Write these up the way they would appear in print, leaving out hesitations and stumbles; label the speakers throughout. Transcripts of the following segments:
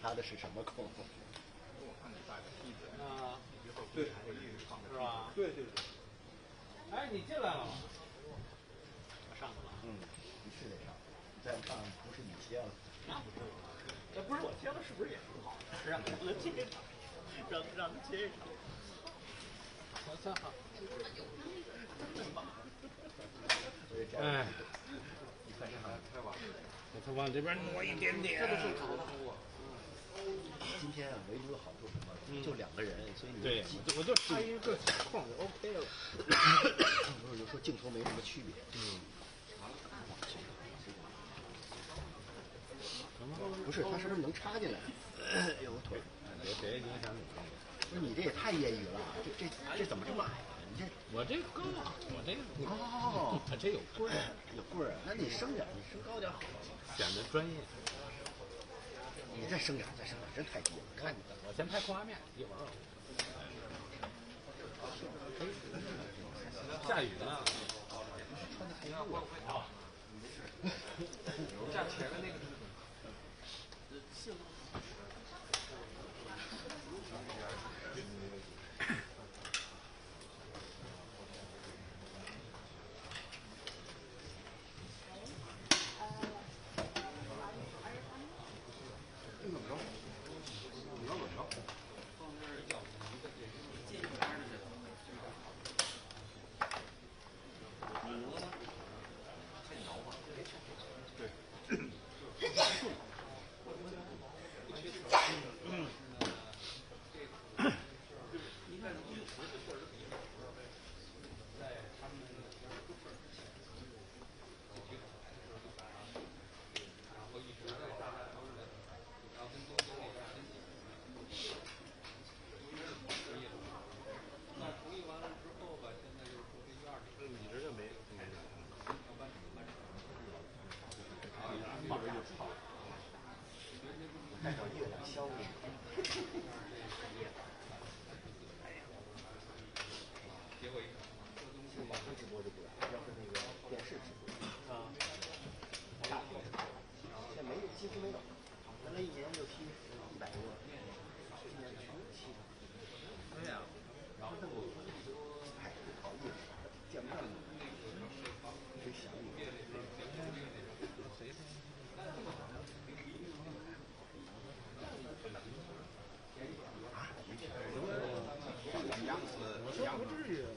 Speaker 1: 插的是什么孔？
Speaker 2: 我看你带的梯子
Speaker 3: 啊，
Speaker 2: 对，是
Speaker 3: 吧？
Speaker 2: 对对对。
Speaker 3: 哎，你进来了吗？我上去了。
Speaker 1: 你是得上，你再上不是你接了。
Speaker 3: 那不是我，那不是我接了，是不是也挺好的？让他接一场，让他接一场。行好。哎，
Speaker 1: 你看这行开吧，
Speaker 3: 我往这边挪一点点。这都正常的。
Speaker 1: 今天啊，唯独的好处什么？就2个人，所以你
Speaker 3: 对，我就插一个小空就 OK 了。
Speaker 1: 有时候镜头没什么区别。不是，他是不是能插进来？有腿。
Speaker 3: 别影响你。
Speaker 1: 不是你这也太业余了，这怎么这么矮啊？你这
Speaker 3: 我这高啊，我这
Speaker 1: 哦，
Speaker 3: 这有棍儿，
Speaker 1: 有棍儿，那你升点，你升高点好，
Speaker 3: 显得专业。
Speaker 1: 你再升点，真太低了。看你，
Speaker 3: 我先拍画面，一会儿。下雨呢。
Speaker 2: 站前面那个。
Speaker 3: 是吗？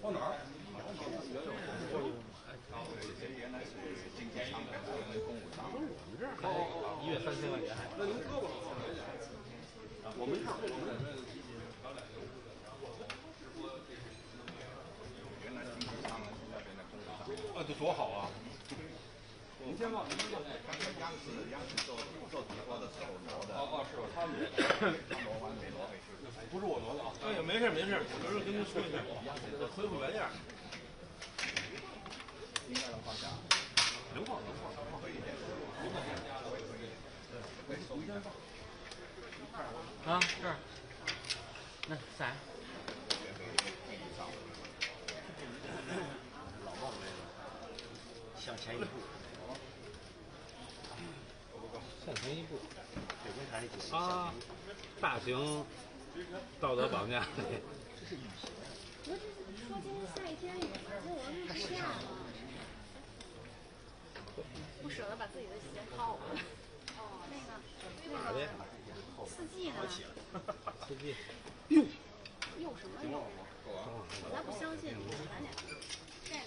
Speaker 2: 放哪儿？1
Speaker 3: 月3000块钱。
Speaker 2: 那您胳膊我没事，原来经济舱那边的公务舱，这多好啊！您先吧，刚才央视做直播的时候挪的。是吧？他挪完没挪回去？不是我挪的啊。哎呀，没事，我就是跟您说一下，恢复原样。应该能放下。能放，可以。
Speaker 3: 啊，这儿，那3。
Speaker 1: 老孟这个向前一步，
Speaker 3: 向前一步。
Speaker 1: 北京台这
Speaker 3: 啊，大型道德绑架。
Speaker 1: 这是雨鞋。
Speaker 4: 不是说今天下一天雨，结果日不下了，不舍得把自己的鞋掏了。那个四季呢？
Speaker 3: 四季。
Speaker 4: 又什么又？我才不相信你，赶紧。这个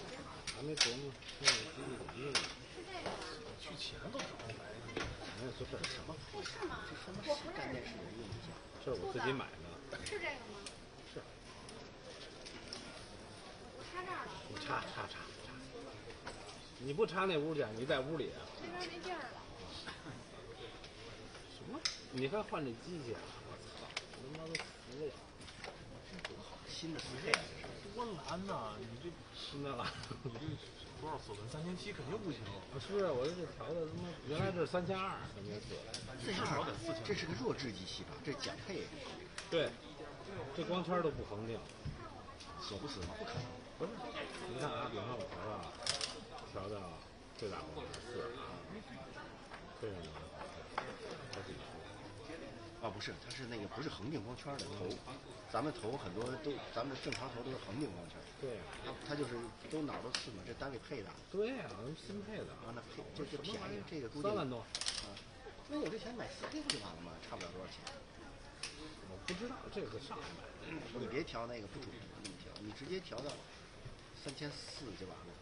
Speaker 3: 还没琢磨，那个机器怎么用？
Speaker 4: 是这个吗？
Speaker 2: 去钱都找不来。
Speaker 3: 没有，这是什么？
Speaker 4: 这是吗？
Speaker 1: 这什么干电视的用一下？
Speaker 3: 这是我自己买的。
Speaker 4: 是这个吗？
Speaker 3: 是。
Speaker 4: 我插这儿了。
Speaker 3: 你插。你不插那屋去，你在屋里。
Speaker 4: 这边没地儿了。
Speaker 3: 什么？你还换这机器啊？我操！他妈都服了。
Speaker 1: 多好，新的4K，
Speaker 2: 多难呐！你这
Speaker 3: 新的了，
Speaker 2: 你这多少锁纹3700肯定不行。
Speaker 3: 是我这调的他妈原来这是3200，肯定是。
Speaker 1: 4200，这是个弱智机器吧？这减配。
Speaker 3: 对，这光圈都不恒定。
Speaker 1: 锁不死吗？不可能。
Speaker 3: 不是，你看啊，比方说我调到最大光4，推上去好几伏。
Speaker 1: 啊，不是，它是那个不是横定光圈的头，咱们头很多都，咱们正常头都是横定光圈。
Speaker 5: 对呀，
Speaker 1: 它就是都脑都刺嘛，这单位配的。
Speaker 5: 对呀，新配的。
Speaker 1: 啊，那配就便宜，这个估计
Speaker 5: 3万多。
Speaker 1: 啊，那有这钱买4K 不就完了吗？差不了多少钱。
Speaker 5: 我不知道这个上海买。
Speaker 1: 你别调那个不准，你调，你直接调到3400就完了。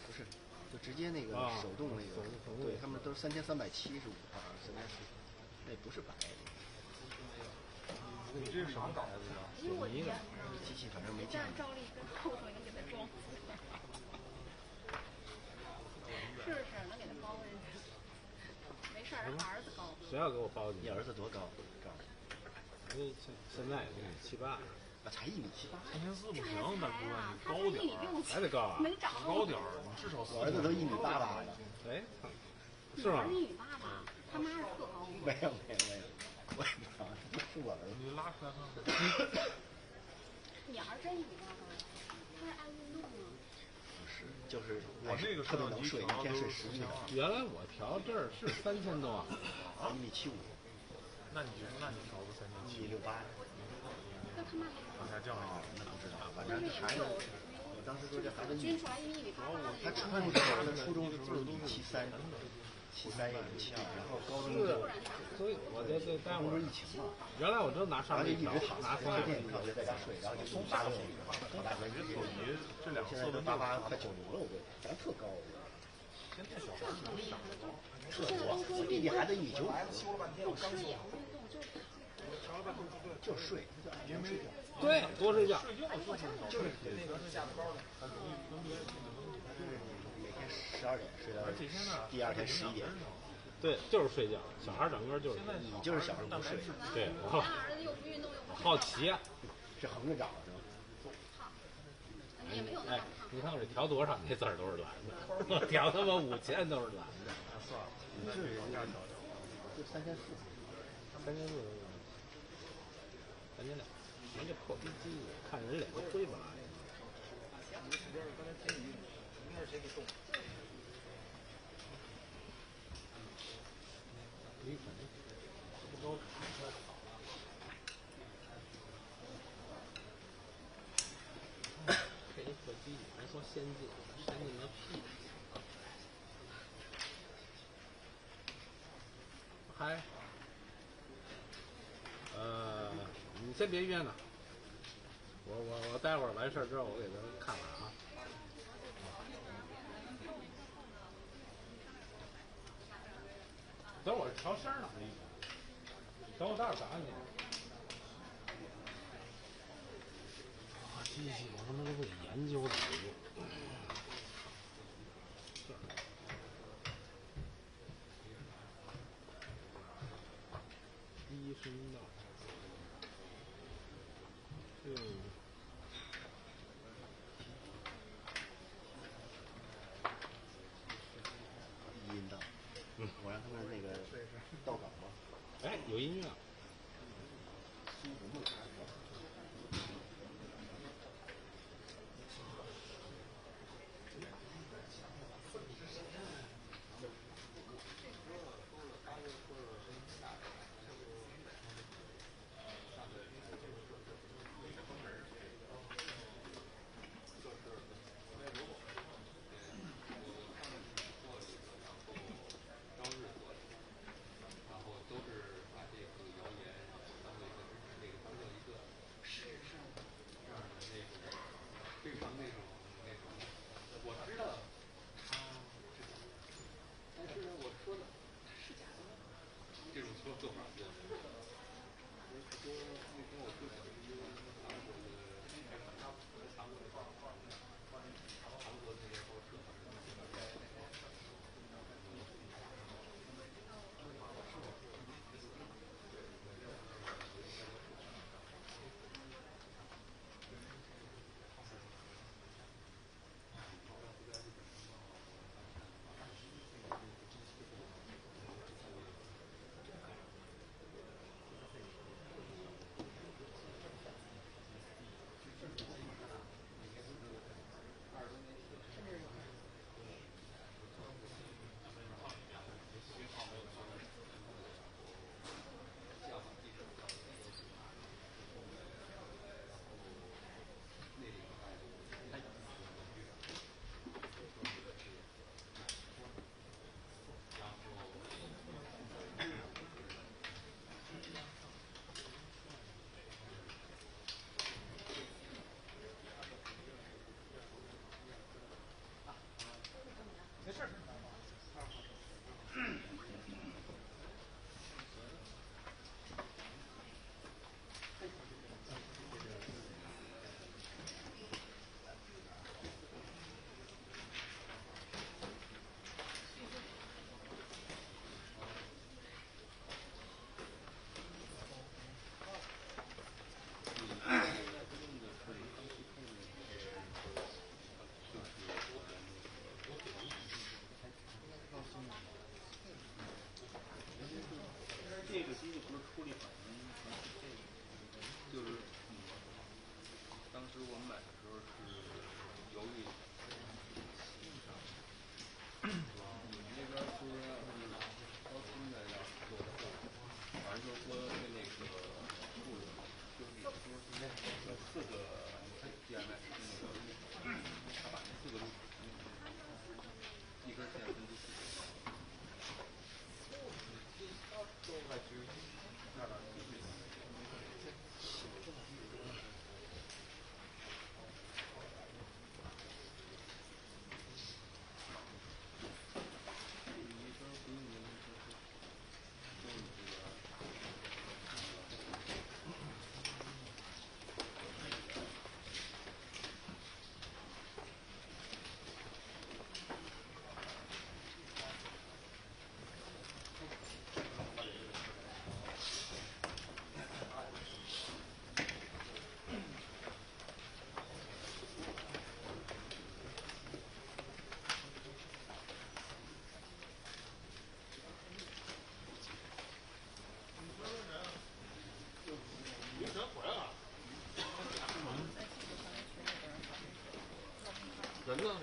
Speaker 1: 不是，就直接那个手动那个，对他们都是3375啊，3400，那不是白的。
Speaker 5: 你这是什么牌子的？索尼的。
Speaker 1: 机器反正没见过。
Speaker 4: 照例跟后头能给它装死。试试能给它包进去。没事儿，让儿子高。
Speaker 5: 谁要给我包进去？
Speaker 1: 你儿子多高？
Speaker 5: 现在1.78米。
Speaker 1: 啊，才1.78米。
Speaker 3: 3400不行，大哥，你高点儿，
Speaker 5: 还得高啊。
Speaker 4: 能长
Speaker 3: 高点儿，你至少
Speaker 1: 我儿子都1.88米了。
Speaker 5: 哎，是吗
Speaker 4: ？1.88米，他妈是特高。
Speaker 1: 没有，我也不知道，是我儿子。
Speaker 3: 你拉出来看看。
Speaker 4: 你儿真1.88米，他是爱运动吗？
Speaker 1: 不是，就是
Speaker 3: 我那个
Speaker 1: 特别能睡，一天睡10个小时。
Speaker 5: 原来我调这儿是3000多
Speaker 1: ，1.75米。
Speaker 3: 那你调个
Speaker 1: 1.68米。
Speaker 4: 那他妈
Speaker 3: 往下降一点，
Speaker 1: 那不知道，反正这孩子，我当时说这孩子
Speaker 4: 均出来1.88米。
Speaker 1: 他初中时候1.73米，73也7，然后高中就，
Speaker 5: 所以我这待会儿
Speaker 1: 疫情嘛，
Speaker 5: 原来我就拿上面
Speaker 1: 一直躺，
Speaker 5: 拿
Speaker 1: 电影票就在家睡，然后就从8岁，从大学
Speaker 3: 别索尼这两
Speaker 1: 现在都88快90了，我咱特高。
Speaker 3: 现在小孩儿没长高，
Speaker 1: 我弟弟孩子1.95米，
Speaker 4: 不吃也不运动，
Speaker 1: 就睡，就睡觉。
Speaker 5: 对，多睡觉。
Speaker 1: 就是那个架子包的，每天12点睡到第二天11点。
Speaker 5: 对，就是睡觉。小孩整个就是。
Speaker 1: 你就是小时候不睡。
Speaker 5: 对，
Speaker 4: 我儿子又不运动又不
Speaker 5: 好奇啊，
Speaker 1: 是横着长是吧？
Speaker 4: 也没有那么胖。
Speaker 5: 你看我这调多少，那字儿都是蓝的。我调他妈5000都是蓝的。
Speaker 3: 算了，你是往下调，
Speaker 1: 就3400。
Speaker 5: 3400。3200，您这破逼机，看人脸都灰不拉的。这一破机，还说先进，先进个屁！嗨。你先别约呢，我待会儿完事儿之后，我给他看看啊。等会儿调声呢，等我待会儿打你。机器我他妈都得研究怎么用。低声道。
Speaker 1: 音道，我让他们那个到岗吧。
Speaker 5: 哎，有音乐。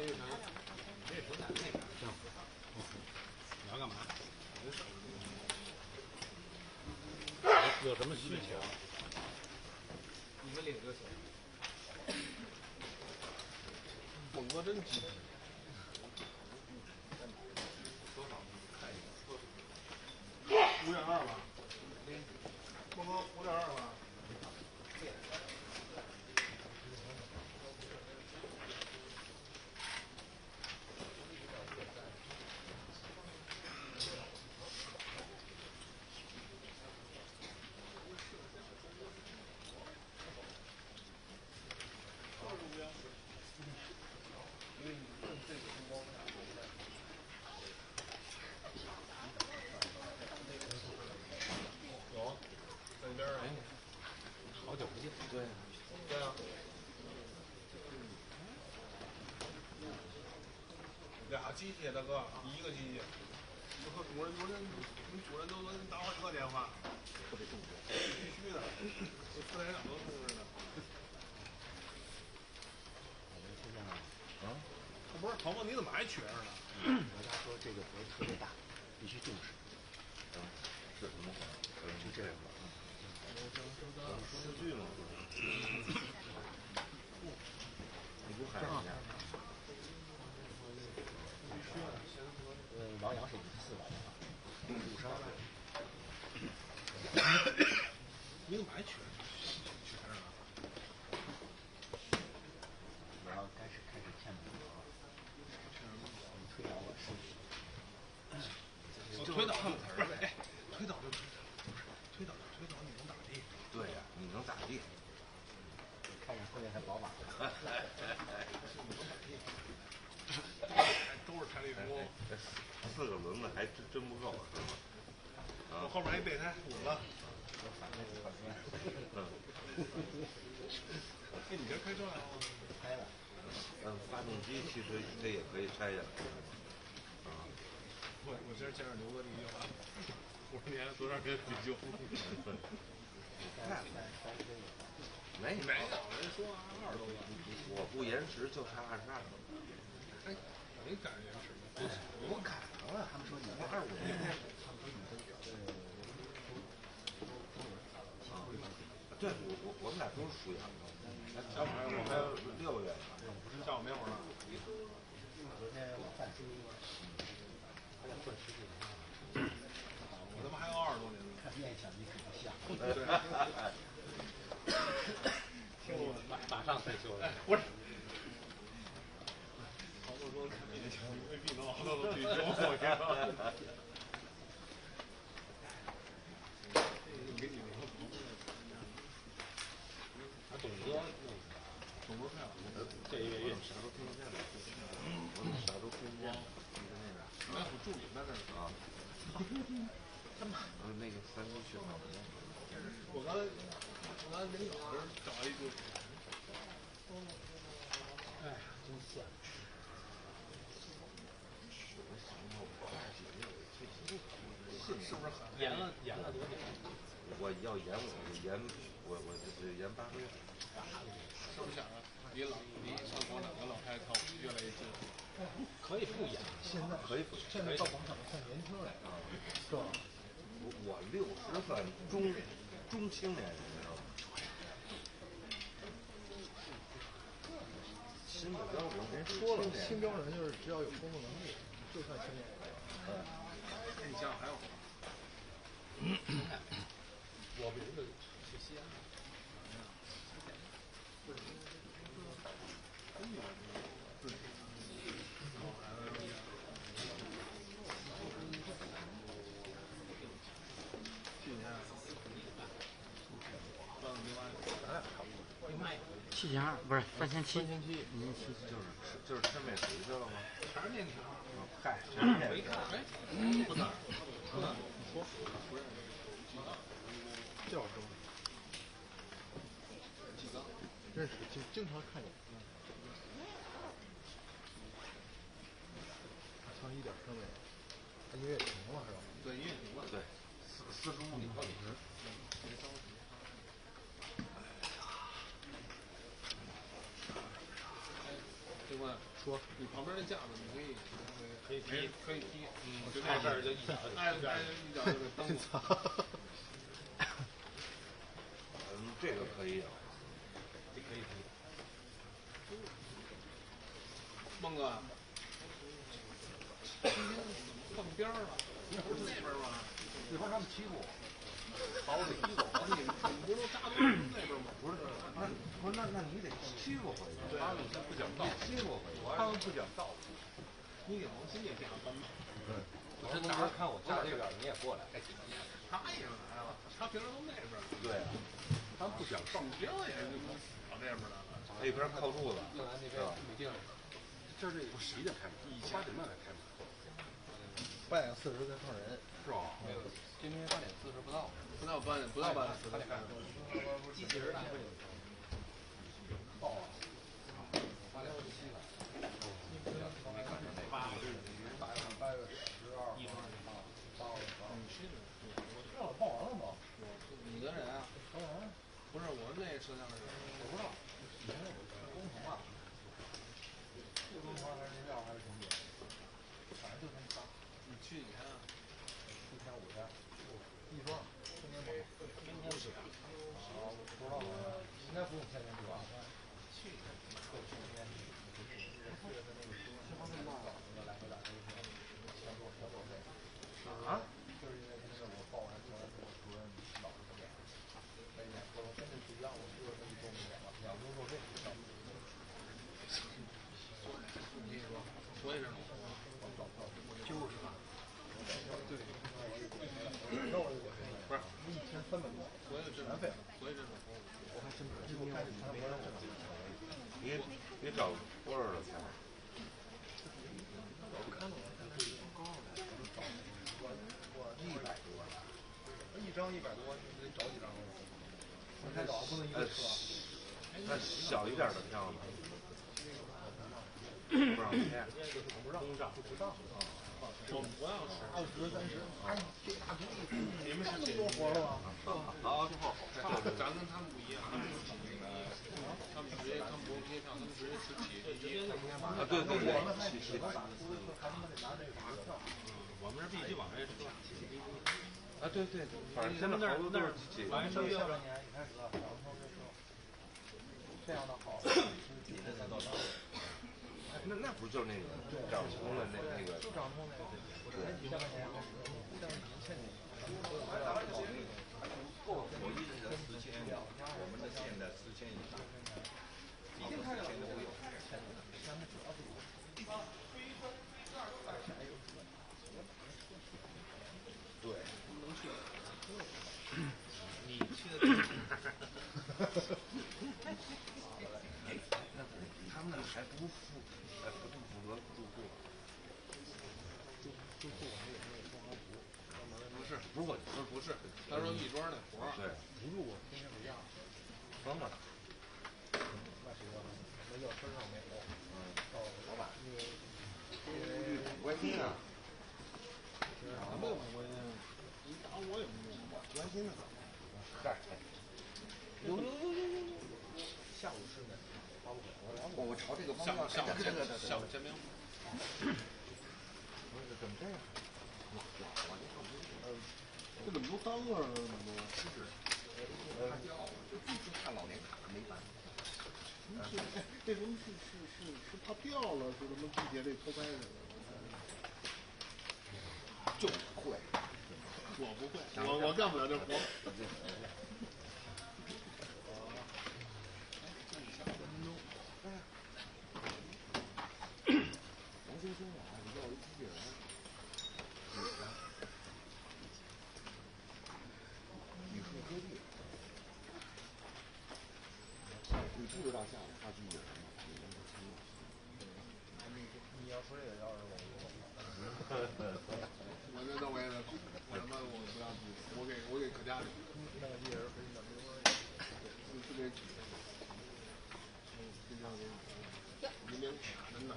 Speaker 5: 这个城，这个城在那边。行。你要干嘛？有什么需求？你们领就行。猛哥真急。多少？看一下。5.2吧。孟哥5.2吧。俩机器，大哥，一个机器。我和主任，你主任都能打好几个电话，必须的，我副台长都通知呢。啊？不是，鹏鹏，你怎么还缺着呢？
Speaker 1: 我家说这个不是特别大，必须重视。
Speaker 2: 是什么话？
Speaker 1: 就这样吧。
Speaker 2: 数据吗？你不喊人家？
Speaker 1: 王阳是54吧？52。
Speaker 5: 你怎么还缺着呢？
Speaker 1: 我要开始骗你了啊！你推导我是。
Speaker 5: 我推导看词儿呗，哎，推导就推导，你能咋地？
Speaker 2: 对呀，你能咋地？
Speaker 1: 看见后面还宝马。
Speaker 5: 都是台里工。
Speaker 2: 4个轮子还真不够，是吗？
Speaker 5: 我后面还备胎5个。哎，你这开车来了吗？
Speaker 1: 开了。
Speaker 2: 发动机其实它也可以拆下来。
Speaker 5: 我今儿见着刘哥第一句话，我说你还多少人比较？
Speaker 2: 没有，
Speaker 5: 人说20多个。
Speaker 2: 我不延迟就差22个。
Speaker 5: 哎，没赶上延迟吗？
Speaker 1: 我赶上了，他们说你是25年。
Speaker 2: 对，我们俩都是属羊的。下午还有6月呢。
Speaker 5: 下午没活呢。
Speaker 1: 昨天我饭吃。还得混10几年。
Speaker 5: 我他妈还有20多年呢。
Speaker 1: 看面相你可不像。
Speaker 5: 听我马上退休了。哎，不是。好多说看面相未必能熬到退休，我跟你说。董哥快了，这一月运啥都听不见了，
Speaker 2: 我啥都听不见。
Speaker 5: 那我助理在这儿啊。
Speaker 2: 那个3级学好的。
Speaker 5: 我刚领导这儿找了一堆。哎呀，真算。是不是很严了多久？
Speaker 2: 我要严，我就是严8个月。
Speaker 5: 是不是想着离上广场的老太太靠越来越近？可以不严，
Speaker 6: 现在
Speaker 2: 可以不
Speaker 6: 现在到广场算年轻人啊，是吧？
Speaker 2: 我60算中青年人，知道吗？新的标准
Speaker 6: 人说了，新标准就是只要有工作能力，就算青年人。
Speaker 5: 你想想还有什么？我比如去西安。
Speaker 1: 7000不是3700。
Speaker 2: 就是吃美食去了吗？
Speaker 5: 全是面条。
Speaker 2: 嗨，全是面条。
Speaker 5: 哎，不能，你说，这老师
Speaker 6: 认识，经常看见。上1点车没有，他音乐停了是吧？
Speaker 5: 对，音乐停了。
Speaker 2: 对，45里到底是。
Speaker 5: 这问
Speaker 6: 说
Speaker 5: 你旁边那架子你可以可以踢，就
Speaker 3: 挨这儿就一脚
Speaker 5: 挨一脚就给蹬了。
Speaker 2: 这个可以啊，
Speaker 3: 这可以踢。
Speaker 5: 孟哥，今天怎么放边儿了？不是那边吗？
Speaker 2: 那边他们欺负我，把我给踢走了。
Speaker 5: 你不是扎堆那边吗？
Speaker 2: 不是，那你得欺负回去。他们不讲道理，欺负回去。他们不讲道理。
Speaker 5: 你给王鑫也这样搬吧。
Speaker 2: 我说哪儿看我站这边，你也过来。
Speaker 5: 他也来了，他平时都那边。
Speaker 2: 对啊，他们不讲道理。
Speaker 5: 鼠标也是跑这边来了。
Speaker 2: 那边靠柱子，是吧？
Speaker 1: 这是几点开门？8点半才开门。
Speaker 6: 8点40才放人，
Speaker 2: 是吧？今天8点40不到
Speaker 5: 8点40才开门。
Speaker 3: 机器人大会。
Speaker 2: 报啊！8点7了。8月12号。
Speaker 6: 让我报完了吗？
Speaker 5: 你跟谁啊？不是我那摄像师，
Speaker 6: 我不知道。以前我工程吧，是工程还是日料还是什么？反正就他们仨。
Speaker 5: 你去几天啊
Speaker 6: ？4天5天。一双，天天跑。
Speaker 5: 天天去啊？
Speaker 6: 啊，不知道啊，应该不用天天去吧？
Speaker 5: 去一天。
Speaker 6: 对，天天。4月份那个说，来回打车钱多费。
Speaker 2: 啊？
Speaker 6: 就是因为那个我报完出来之后，主任老是不给。每年我跟这不一样，我4月份就中午给了，2周作废。
Speaker 5: 我也是。
Speaker 6: 就是吧。对。那我不是1天300多，
Speaker 5: 我也是
Speaker 6: 全费了。
Speaker 5: 我也是。
Speaker 6: 我还真不是，我开始全国挣。
Speaker 2: 你找多少的钱？
Speaker 6: 我看了，我100多，一张100多，你得找几张？分开找，不能一个车。
Speaker 2: 那小一点的票呢？不让开，
Speaker 6: 不让，不让。
Speaker 5: 我要是
Speaker 6: 20、30，哎，这大主意，你们是这么多活了吗？
Speaker 2: 好，
Speaker 5: 咱跟他们不一样，他们是那个，他们直接他们不用贴票，他们直接吃起
Speaker 2: 啊，对，
Speaker 6: 我们还只能打出租车，还他妈得拿这个票。
Speaker 3: 我们是必须往这车。
Speaker 2: 啊，对，反正现在好多都是几个。
Speaker 6: 下半年一开始，然后这样的好，你这才到账。
Speaker 2: 那不就是那个掌通的那个？
Speaker 6: 就掌通那个。对，下半年开始，像以前你。
Speaker 2: 我一直的4000，我们的现在4000以上，好多4000都有。对。
Speaker 5: 你去的。
Speaker 2: 他们还不符合住宿。
Speaker 6: 住宿我们也没有装完服，专门
Speaker 5: 不是，不是，他说亦庄那活儿。
Speaker 2: 对，
Speaker 6: 不住我天天回家。
Speaker 2: 疯了。
Speaker 6: 那谁要那要车上没有？到老板那个，
Speaker 2: 关心啊。
Speaker 5: 什么关心？你打我有什么用？关心呢？
Speaker 2: 干。有。
Speaker 6: 下午是的，发不了。
Speaker 2: 我朝这个方向。
Speaker 5: 下午见面。
Speaker 2: 不是怎么这样？
Speaker 5: 这怎么都当了？怎么都？
Speaker 2: 是。他骄傲，就必须看老年卡，没办法。
Speaker 5: 这东西是怕掉了，是他妈地铁里偷拍的。
Speaker 2: 就会。
Speaker 5: 我不会，我干不了这活。
Speaker 2: 王先生啊，你要一机器人。你是科技。你不知道下午发机有什么？
Speaker 6: 你要说这个，要是
Speaker 5: 我这那我也得，我他妈我不要机，我给可家里。
Speaker 6: 那个地人可以怎么说？
Speaker 5: 就这，这叫给明年卡着呢。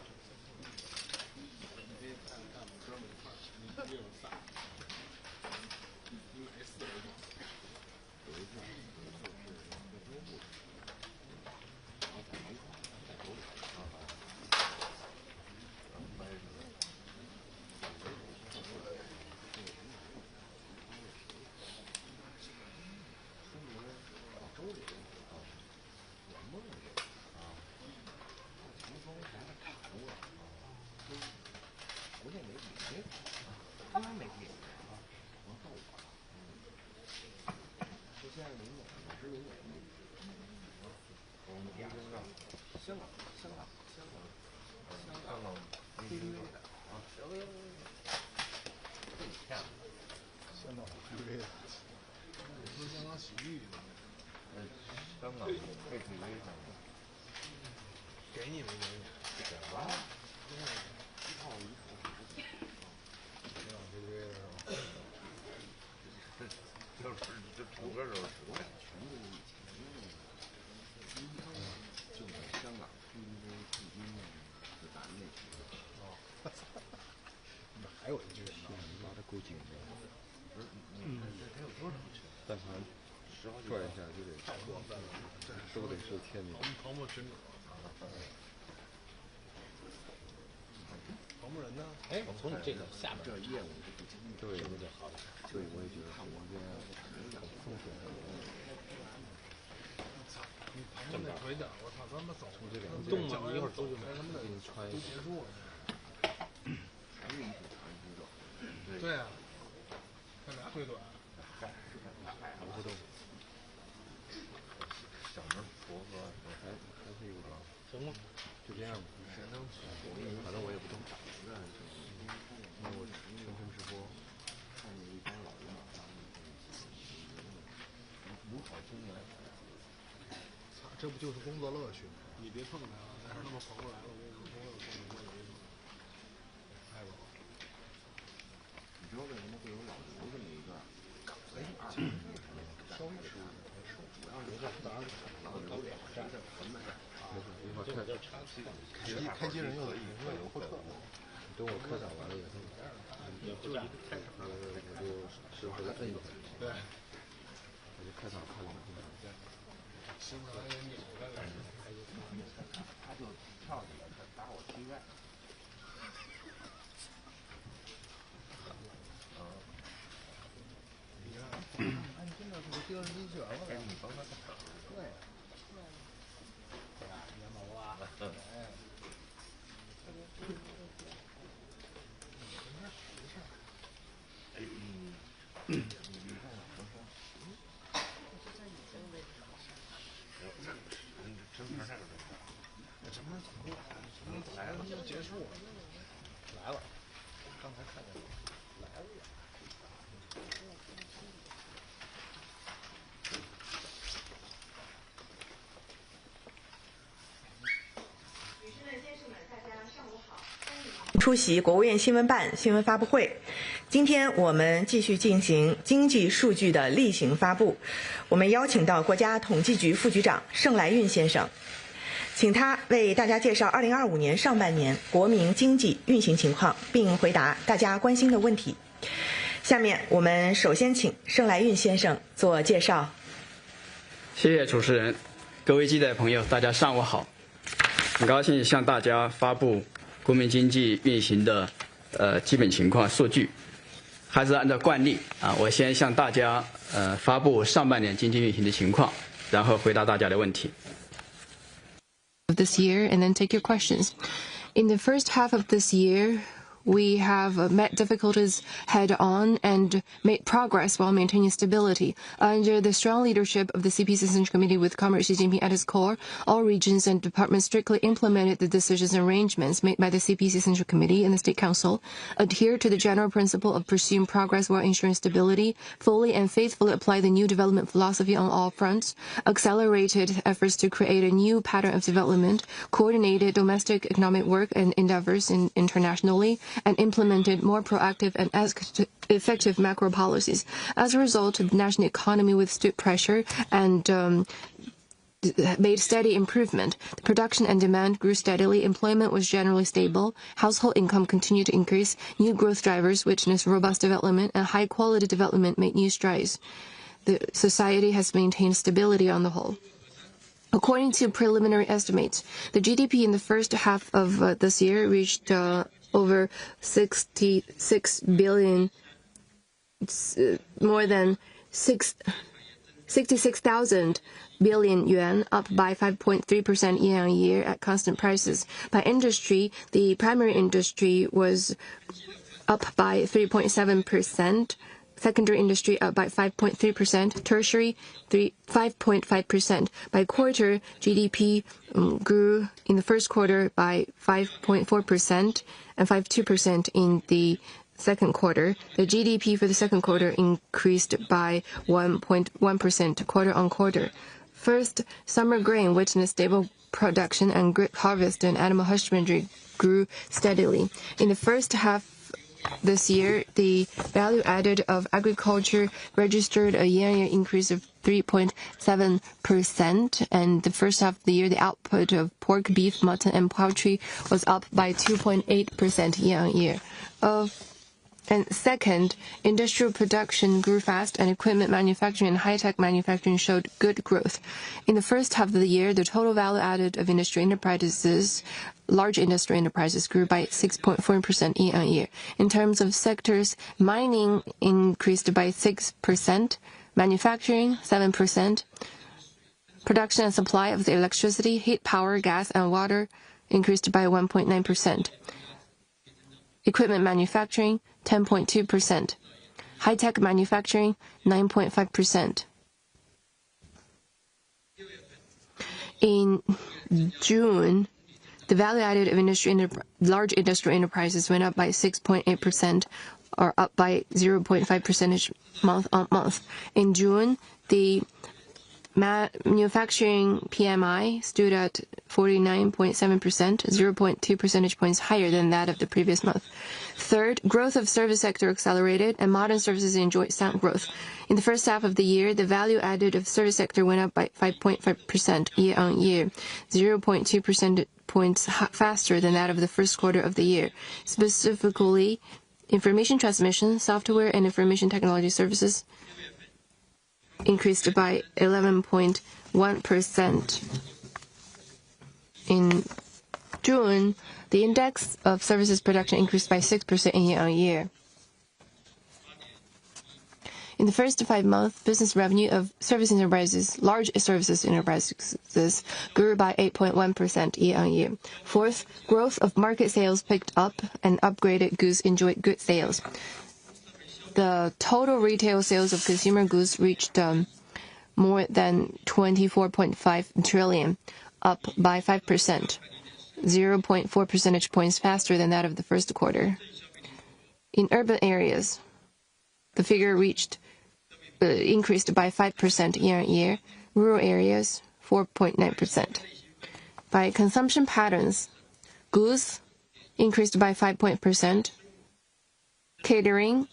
Speaker 5: 你可以看我哥们一块儿，你有3，你买4人座。
Speaker 2: 有一次，然后在门口，在楼里，
Speaker 3: 他们没变。
Speaker 5: 香港 FPV 的，不是香港洗浴的。
Speaker 6: 香港 FPV 上
Speaker 5: 给你没给你？
Speaker 6: 给了。香港 FPV 的是吧？这出个时候是我
Speaker 1: 就是香港 FPV 驻军的，就咱们那几个。
Speaker 5: 哦，还有一句呢，
Speaker 1: 妈的够劲的。
Speaker 6: 不是，他有多少钱？但凡转一下就得都得是天津。
Speaker 5: 泡沫群主，泡沫人呢？
Speaker 3: 哎，从你这个下边
Speaker 1: 这业务是不经历，
Speaker 6: 对，
Speaker 3: 是不是就好了？
Speaker 1: 对，我也觉得是应该风险很高。
Speaker 5: 你泡沫那腿点，我操，他妈走出这个
Speaker 3: 动嘛，你一会儿走就没
Speaker 5: 他妈的都结束了。
Speaker 1: 还是一组长一组走。
Speaker 5: 对啊，他俩腿短。
Speaker 6: 不动。小门符合，还是有个。
Speaker 3: 行吗？
Speaker 6: 就这样吧。反正我也不动。那我全程直播。
Speaker 1: 看见一帮老人马上如好中原。
Speaker 5: 操，这不就是工作乐趣吗？你别碰他，但是他们跑过来了，我跟你说，哎呦！
Speaker 1: 你知道为什么会有老刘这么一个岗位啊？稍微是主要是老刘站在前面。
Speaker 6: 开机人有会客。等我开场完了以后，
Speaker 3: 就一个开场，
Speaker 6: 我就是回来摁一会儿。
Speaker 5: 对。
Speaker 6: 我就开场看了一会儿。
Speaker 5: 是不是还有扭的？
Speaker 1: 他就跳起来打我膝盖。
Speaker 6: 你看，真的是个电视机选了。哎，你帮他打。对。
Speaker 3: 元谋啊。
Speaker 5: 来了就结束了，
Speaker 6: 来了，刚才看见了，来了。
Speaker 7: 女士们、先生们，大家上午好，欢迎
Speaker 8: 出席国务院新闻办新闻发布会。今天我们继续进行经济数据的例行发布，我们邀请到国家统计局副局长盛来运先生，请他为大家介绍2025年上半年国民经济运行情况，并回答大家关心的问题。下面我们首先请盛来运先生做介绍。
Speaker 9: 谢谢主持人，各位记者朋友，大家上午好。很高兴向大家发布国民经济运行的基本情况数据。还是按照惯例啊，我先向大家发布上半年经济运行的情况，然后回答大家的问题。
Speaker 10: This year and then take your questions. In the first half of this year, we have met difficulties head-on and made progress while maintaining stability. Under the strong leadership of the CPC Central Committee with Comrade Xi Jinping at its core, all regions and departments strictly implemented the decisions and arrangements made by the CPC Central Committee and the State Council, adhered to the general principle of pursuing progress while ensuring stability, fully and faithfully applied the new development philosophy on all fronts, accelerated efforts to create a new pattern of development, coordinated domestic economic work and endeavors internationally, and implemented more proactive and effective macro policies. As a result, the national economy withstood pressure and made steady improvement. The production and demand grew steadily, employment was generally stable, household income continued to increase, new growth drivers witnessed robust development, and high-quality development made new strides. The society has maintained stability on the whole. According to preliminary estimates, the GDP in the first half of this year reached over 66 billion, more than 66,000 billion yuan, up by 5.3% year-on-year at constant prices. By industry, the primary industry was up by 3.7%. Secondary industry up by 5.3%, tertiary 5.5%. By quarter, GDP grew in the first quarter by 5.4% and 5.2% in the second quarter. The GDP for the second quarter increased by 1.1% quarter on quarter. First, summer grain witnessed stable production and grape harvest, and animal husbandry grew steadily. In the first half this year, the value added of agriculture registered a year-on-year increase of 3.7%, and the first half of the year, the output of pork, beef, mutton, and poultry was up by 2.8% year-on-year. And second, industrial production grew fast, and equipment manufacturing and high-tech manufacturing showed good growth. In the first half of the year, the total value added of large industry enterprises grew by 6.4% year-on-year. In terms of sectors, mining increased by 6%, manufacturing 7%, production and supply of the electricity, heat, power, gas, and water increased by 1.9%. Equipment manufacturing 10.2%. High-tech manufacturing 9.5%. In June, the value added of large industry enterprises went up by 6.8%, or up by 0.5 percentage month on month. In June, the manufacturing PMI stood at 49.7%, 0.2 percentage points higher than that of the previous month. Third, growth of service sector accelerated, and modern services enjoyed sound growth. In the first half of the year, the value added of service sector went up by 5.5% year-on-year, 0.2 percentage points faster than that of the first quarter of the year. Specifically, information transmission, software, and information technology services increased by 11.1%. In June, the index of services production increased by 6% year-on-year. In the first 5 months, business revenue of service enterprises, large services enterprises, grew by 8.1% year-on-year. Fourth, growth of market sales picked up, and upgraded goods enjoyed good sales. The total retail sales of consumer goods reached more than 24.5 trillion, up by 5%, 0.4 percentage points faster than that of the first quarter. In urban areas, the figure increased by 5% year-on-year. Rural areas, 4.9%. By consumption patterns, goods increased by 5%, catering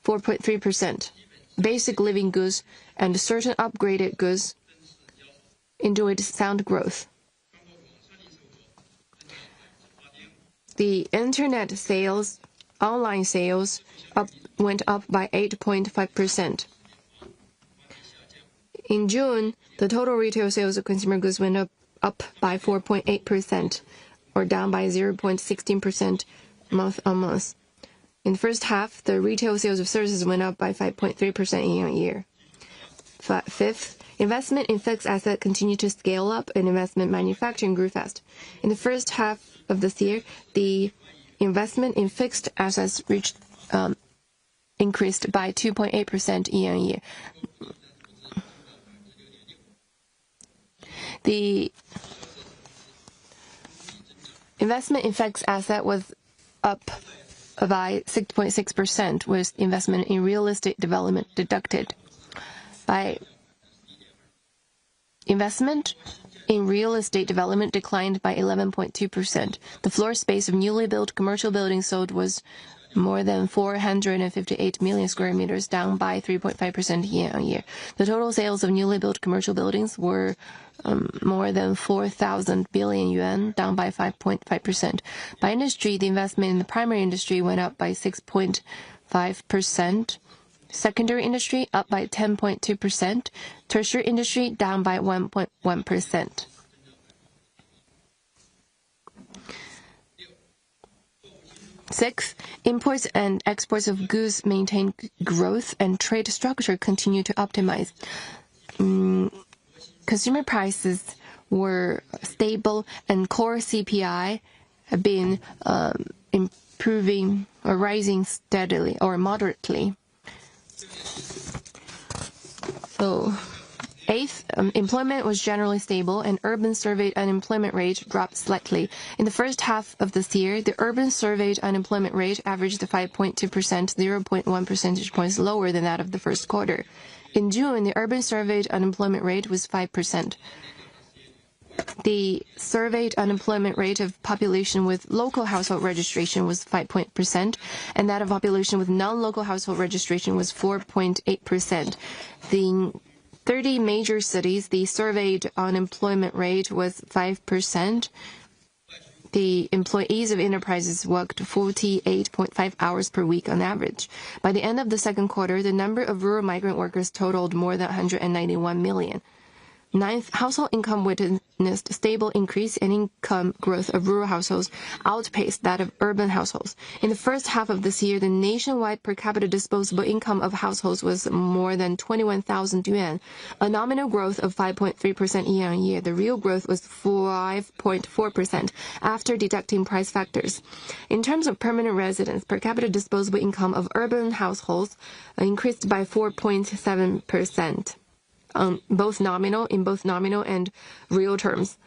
Speaker 10: 4.3%. Basic living goods and certain upgraded goods enjoyed sound growth. The internet sales, online sales, went up by 8.5%. In June, the total retail sales of consumer goods went up by 4.8%, or down by 0.16% month on month. In the first half, the retail sales of services went up by 5.3% year-on-year. Fifth, investment in fixed asset continued to scale up, and investment manufacturing grew fast. In the first half of this year, the investment in fixed assets increased by 2.8% year-on-year. The investment in fixed asset was up by 6.6%, with investment in real estate development deducted. By investment in real estate development declined by 11.2%. The floor space of newly built commercial buildings sold was more than 458 million square meters, down by 3.5% year-on-year. The total sales of newly built commercial buildings were more than 4,000 billion yuan, down by 5.5%. By industry, the investment in the primary industry went up by 6.5%. Secondary industry up by 10.2%. Tertiary industry down by 1.1%. Sixth, imports and exports of goods maintained growth, and trade structure continued to optimize. Consumer prices were stable, and core CPI have been improving or rising steadily or moderately. So, eighth, employment was generally stable and urban surveyed unemployment rate dropped slightly. In the first half of this year, the urban surveyed unemployment rate averaged 5.2%, 0.1 percentage points lower than that of the first quarter. In June, the urban surveyed unemployment rate was 5%. The surveyed unemployment rate of population with local household registration was 5%, and that of population with non-local household registration was 4.8%. The 30 major cities, the surveyed unemployment rate was 5%. The employees of enterprises worked 48.5 hours per week on average. By the end of the second quarter, the number of rural migrant workers totaled more than 191 million. Ninth, household income witnessed stable increase, and income growth of rural households outpaced that of urban households. In the first half of this year, the nationwide per capita disposable income of households was more than 21,000 yuan, a nominal growth of 5.3% year-on-year. The real growth was 5.4% after deducting price factors. In terms of permanent residence, per capita disposable income of urban households increased by 4.7%. In both nominal and real terms.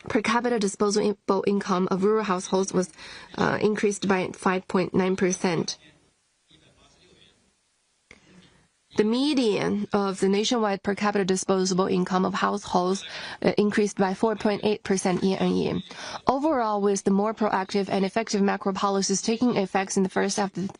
Speaker 10: Per capita disposable income of rural households was increased by 5.9%. The median of the nationwide per capita disposable income of households increased by 4.8% year-on-year. Overall, with the more proactive and effective macro policies taking effects in the first half of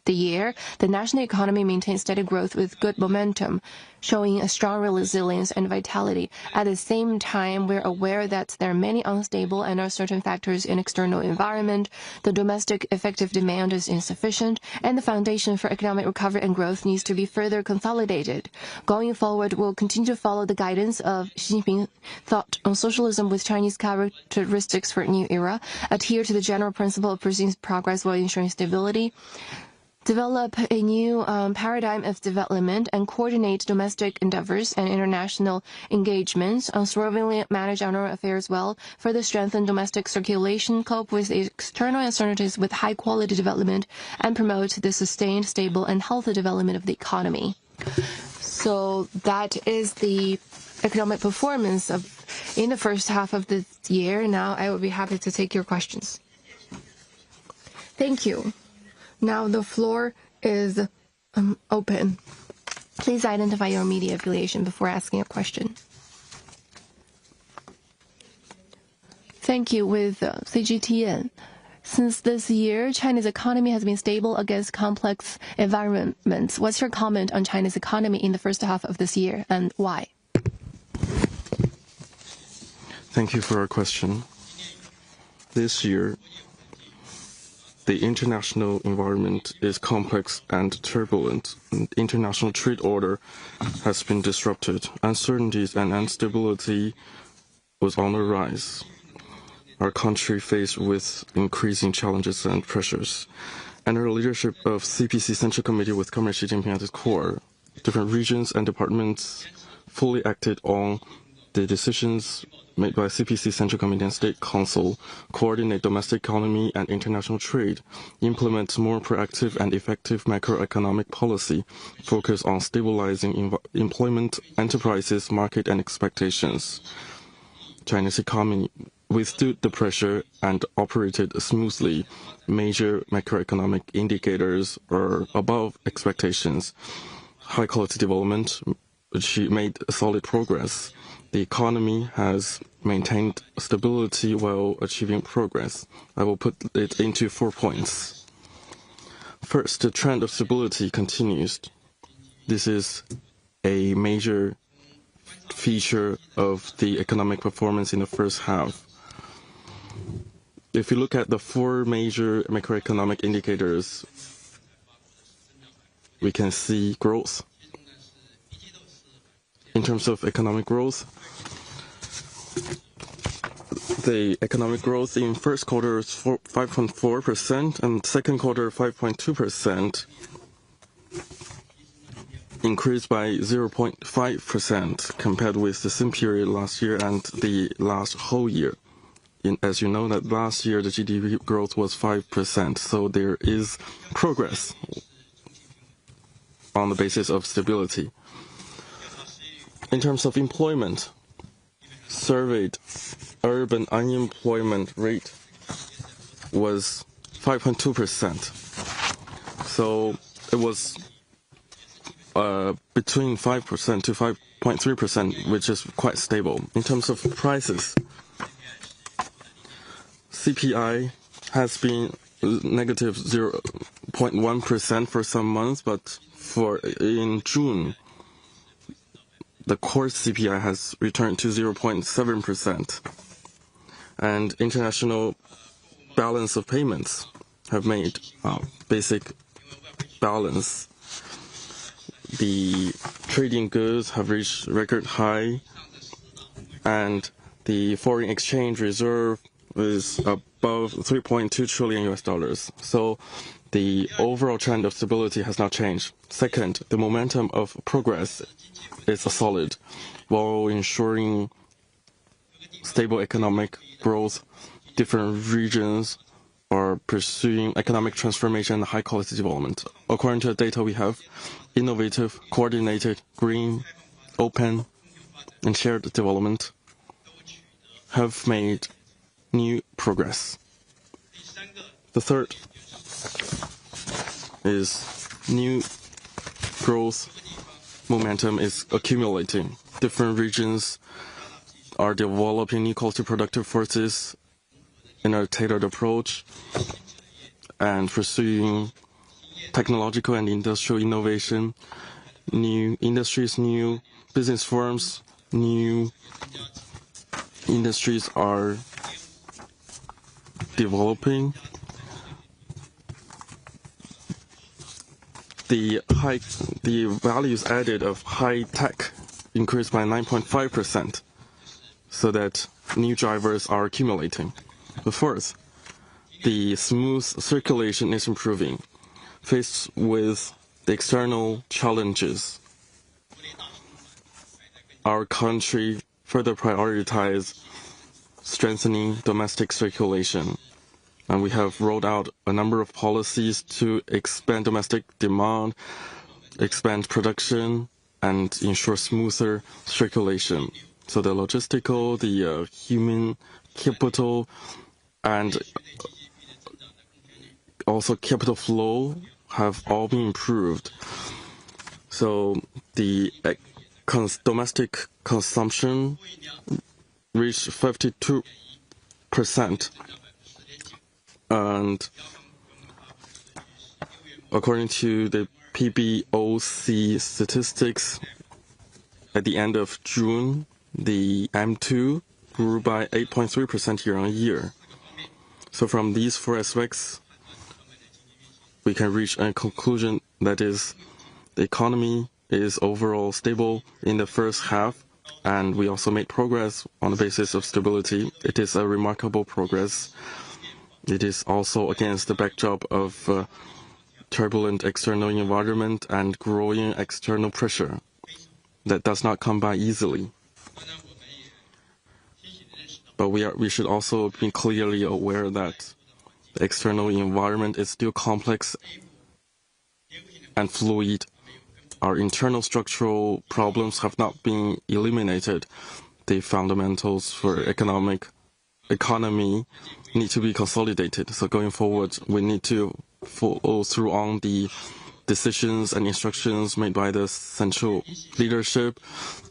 Speaker 10: the year, the national economy maintained steady growth with good momentum, showing a strong resilience and vitality. At the same time, we're aware that there are many unstable and uncertain factors in external environment. The domestic effective demand is insufficient, and the foundation for economic recovery and growth needs to be further consolidated. Going forward, we'll continue to follow the guidance of Xi Jinping thought on socialism with Chinese characteristics for a new era, adhere to the general principle of pursuing progress while ensuring stability, develop a new paradigm of development, and coordinate domestic endeavors and international engagements, unswervingly manage our affairs well, further strengthen domestic circulation, cope with external uncertainties with high-quality development, and promote the sustained, stable, and healthy development of the economy. So that is the economic performance in the first half of the year. Now I will be happy to take your questions. Thank you. Now the floor is open. Please identify your media affiliation before asking a question. Thank you. With CGTN. Since this year, China's economy has been stable against complex environments. What's your comment on China's economy in the first half of this year, and why?
Speaker 11: Thank you for your question. This year, the international environment is complex and turbulent. International trade order has been disrupted. Uncertainties and instability was on the rise. Our country faced with increasing challenges and pressures. Under the leadership of CPC Central Committee with Comrade Xi Jinping at its core, different regions and departments fully acted on the decisions made by CPC Central Committee and State Council, coordinate domestic economy and international trade, implement more proactive and effective macroeconomic policy, focus on stabilizing employment, enterprises, market, and expectations. China's economy withstood the pressure and operated smoothly. Major macroeconomic indicators are above expectations. High-quality development, which made solid progress. The economy has maintained stability while achieving progress. I will put it into 4 points. First, the trend of stability continues. This is a major feature of the economic performance in the first half. If you look at the 4 major macroeconomic indicators, we can see growth. In terms of economic growth, the economic growth in first quarter is 5.4% and second quarter 5.2%, increased by 0.5% compared with the same period last year and the last whole year. as you know, that last year the GDP growth was 5%, so there is progress on the basis of stability. In terms of employment, surveyed urban unemployment rate was 5.2%. So it was between 5% to 5.3%, which is quite stable. In terms of prices, CPI has been negative 0.1% for some months, but in June, the core CPI has returned to 0.7%. And international balance of payments have made basic balance. The trading goods have reached record high, and the foreign exchange reserve is above $3.2 trillion. So the overall trend of stability has not changed. Second, the momentum of progress is solid, while ensuring stable economic growth. Different regions are pursuing economic transformation and high-quality development. According to the data we have, innovative, coordinated, green, open, and shared development have made new progress. The third is new growth momentum is accumulating. Different regions are developing new quality productive forces in a tailored approach and pursuing technological and industrial innovation, new industries, new business firms, new industries are developing. The values added of high tech increased by 9.5%, so that new drivers are accumulating. The fourth, the smooth circulation is improving. Faced with the external challenges, our country further prioritizes strengthening domestic circulation. And we have rolled out a number of policies to expand domestic demand, expand production, and ensure smoother circulation. So the logistical, the human capital, and also capital flow have all been improved. So the domestic consumption reached 52%. And according to the PBOC statistics, at the end of June, the M2 grew by 8.3% year-on-year. So from these four aspects, we can reach a conclusion that is the economy is overall stable in the first half, and we also made progress on the basis of stability. It is a remarkable progress. It is also against the backdrop of turbulent external environment and growing external pressure that does not come by easily. But we should also be clearly aware that the external environment is still complex and fluid. Our internal structural problems have not been eliminated. The fundamentals for economy need to be consolidated. So going forward, we need to follow through on the decisions and instructions made by the central leadership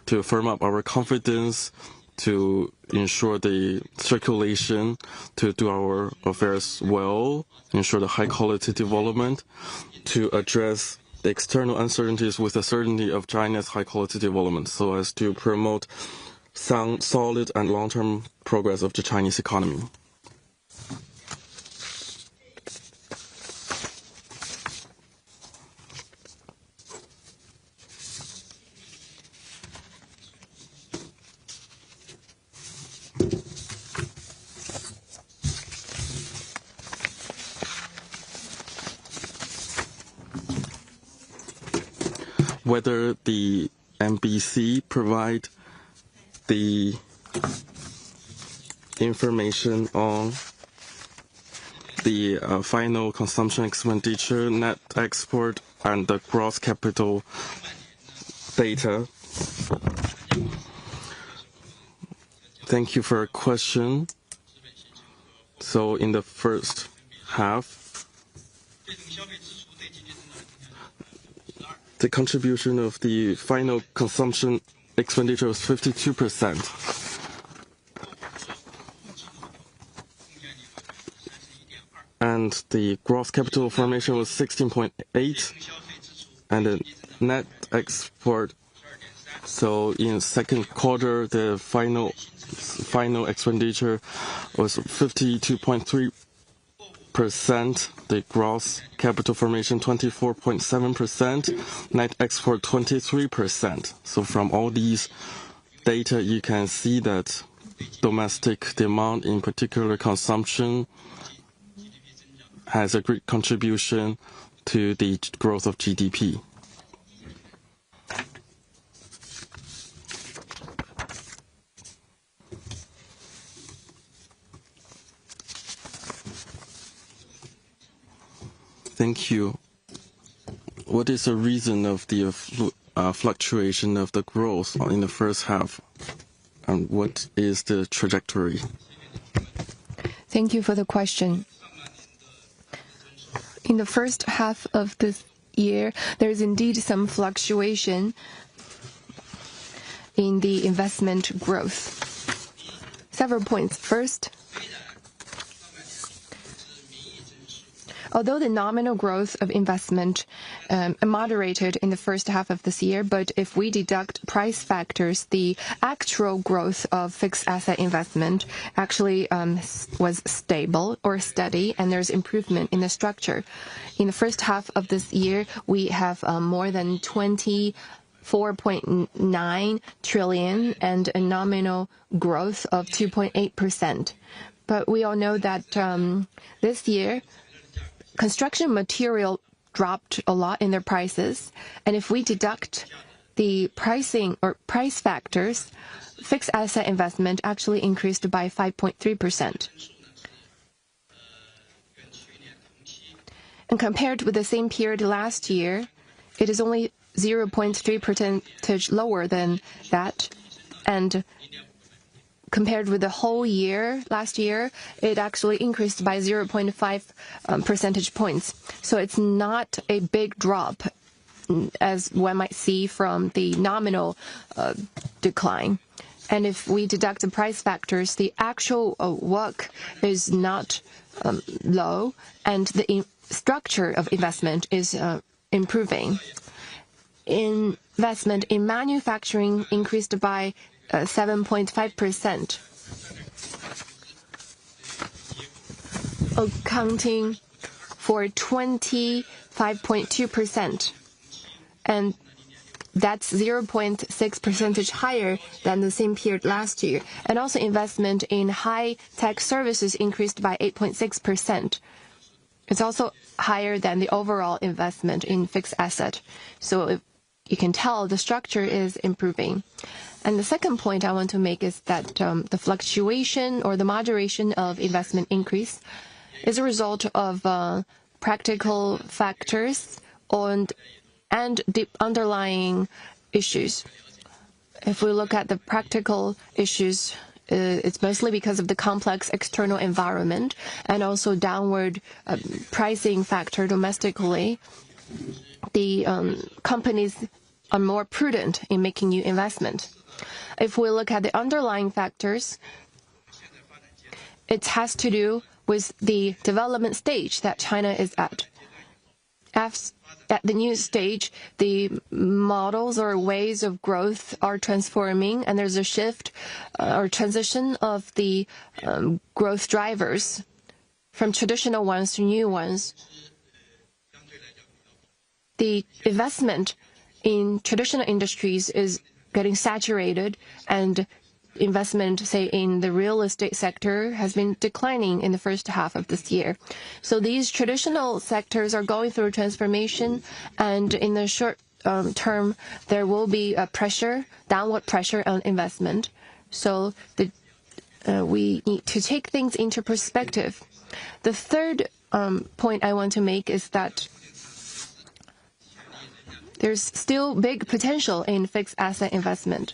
Speaker 11: to firm up our confidence, to ensure the circulation, to do our affairs well, ensure the high-quality development, to address the external uncertainties with the certainty of China's high-quality development, so as to promote sound, solid, and long-term progress of the Chinese economy. Whether the MBC provide the information on the final consumption expenditure, net export, and the gross capital data. Thank you for your question. So in the first half, the contribution of the final consumption expenditure was 52%. And the gross capital formation was 16.8, and the net export. So in second quarter, the final expenditure was 52.3%. The gross capital formation 24.7%. Net export 23%. So from all these data, you can see that domestic demand, in particular consumption, has a great contribution to the growth of GDP. Thank you. What is the reason of the fluctuation of the growth in the first half? And what is the trajectory?
Speaker 10: Thank you for the question. In the first half of this year, there is indeed some fluctuation in the investment growth. Several points. First, although the nominal growth of investment moderated in the first half of this year, but if we deduct price factors, the actual growth of fixed asset investment actually was stable or steady, and there's improvement in the structure. In the first half of this year, we have more than 24.9 trillion and a nominal growth of 2.8%. But we all know that this year, construction material dropped a lot in their prices, and if we deduct the pricing or price factors, fixed asset investment actually increased by 5.3%. And compared with the same period last year, it is only 0.3% lower than that, and compared with the whole year last year, it actually increased by 0.5 percentage points. So it's not a big drop, as one might see from the nominal decline. And if we deduct the price factors, the actual work is not low, and the structure of investment is improving. Investment in manufacturing increased by 7.5%, accounting for 25.2%, and that's 0.6 percentage higher than the same period last year. And also investment in high-tech services increased by 8.6%. It's also higher than the overall investment in fixed asset. So you can tell the structure is improving. And the second point I want to make is that the fluctuation or the moderation of investment increase is a result of practical factors and deep underlying issues. If we look at the practical issues, it's mostly because of the complex external environment and also downward pricing factor domestically. The companies are more prudent in making new investment. If we look at the underlying factors, it has to do with the development stage that China is at. At the new stage, the models or ways of growth are transforming, and there's a shift or transition of the growth drivers from traditional ones to new ones. The investment in traditional industries is getting saturated, and investment, say, in the real estate sector has been declining in the first half of this year. So these traditional sectors are going through transformation, and in the short term, there will be a downward pressure on investment. So the we need to take things into perspective. The third point I want to make is that there's still big potential in fixed asset investment.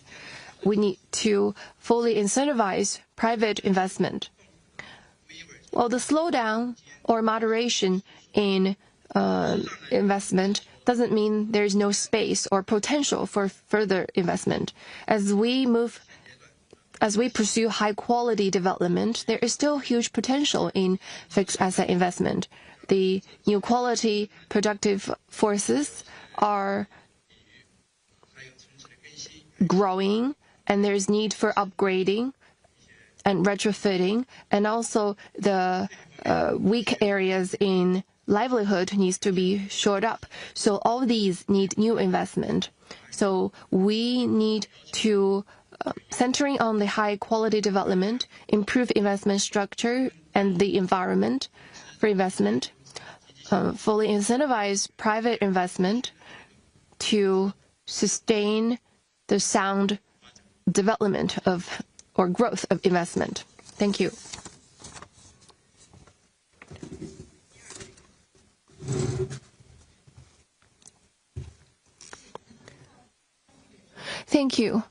Speaker 10: We need to fully incentivize private investment. Well, the slowdown or moderation in investment doesn't mean there's no space or potential for further investment. As we pursue high-quality development, there is still huge potential in fixed asset investment. The new quality productive forces are growing, and there's need for upgrading and retrofitting, and also the weak areas in livelihood needs to be shored up. So all these need new investment. So we need to centering on the high quality development, improve investment structure and the environment for investment, fully incentivize private investment to sustain the sound development of or growth of investment. Thank you. Thank you.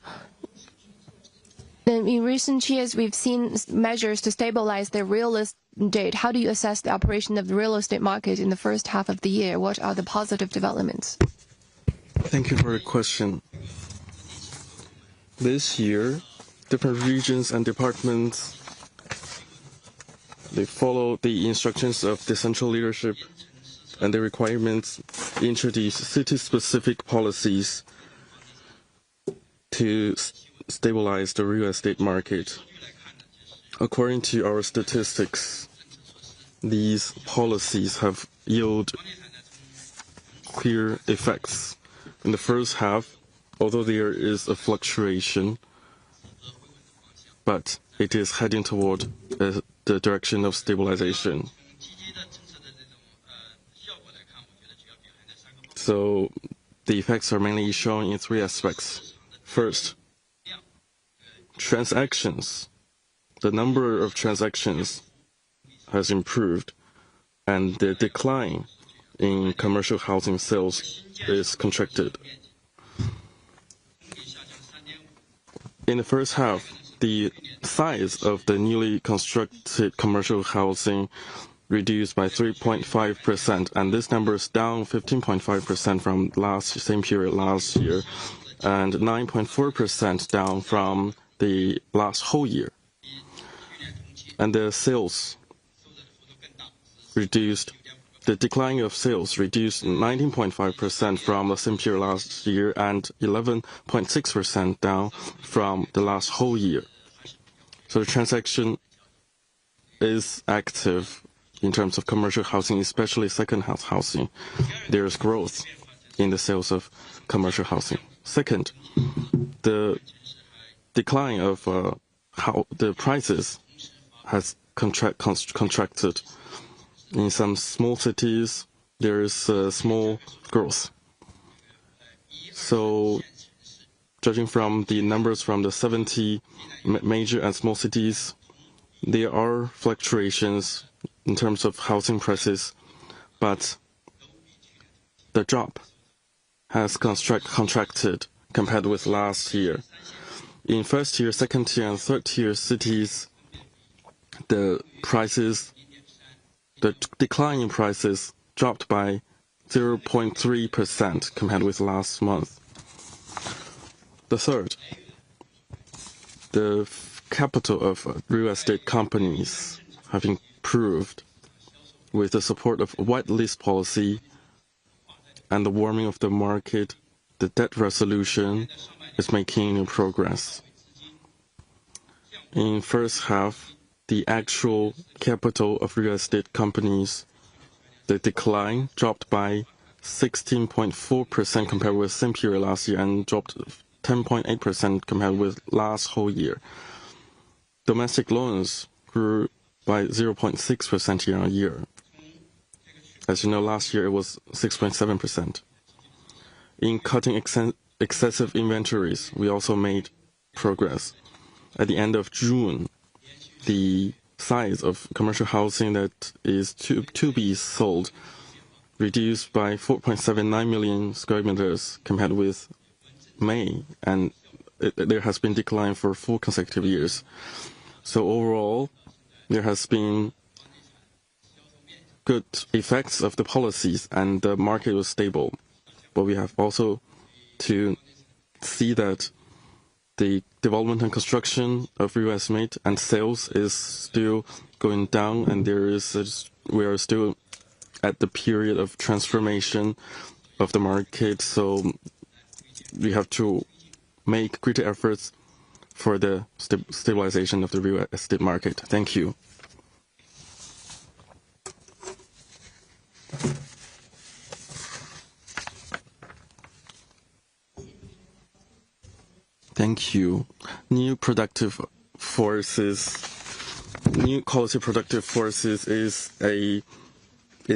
Speaker 10: In recent years, we've seen measures to stabilize the real estate. How do you assess the operation of the real estate market in the first half of the year? What are the positive developments?
Speaker 11: Thank you for your question. This year, different regions and departments, they follow the instructions of the central leadership and the requirements, introduce city-specific policies to stabilize the real estate market. According to our statistics, these policies have yielded clear effects. In the first half, although there is a fluctuation, but it is heading toward the direction of stabilization. So the effects are mainly shown in three aspects. First, transactions. The number of transactions has improved, and the decline in commercial housing sales is contracted. In the first half, the size of the newly constructed commercial housing reduced by 3.5%, and this number is down 15.5% from same period last year, and 9.4% down from the last whole year. And the sales reduced. The decline of sales reduced 19.5% from the same period last year and 11.6% down from the last whole year. So the transaction is active in terms of commercial housing, especially second-hand housing. There is growth in the sales of commercial housing. Second, the decline of how the prices has contracted. In some small cities, there is a small growth. So, judging from the numbers from the 70 major and small cities, there are fluctuations in terms of housing prices, but the drop has contracted compared with last year. In first tier, second tier, and third tier cities, the decline in prices dropped by 0.3% compared with last month. The third, the capital of real estate companies have improved with the support of white list policy and the warming of the market. The debt resolution is making progress. In first half, the actual capital of real estate companies, the decline dropped by 16.4% compared with same period last year and dropped 10.8% compared with last whole year. Domestic loans grew by 0.6% year on year. As you know, last year it was 6.7%. In cutting excessive inventories, we also made progress. At the end of June, the size of commercial housing that is to be sold reduced by 4.79 million square meters compared with May, and there has been decline for 4 consecutive years. So overall, there has been good effects of the policies, and the market was stable. But we have also to see that the development and construction of real estate and sales is still going down, and we are still at the period of transformation of the market. So we have to make greater efforts for the stabilization of the real estate market. Thank you. Thank you. New quality productive forces is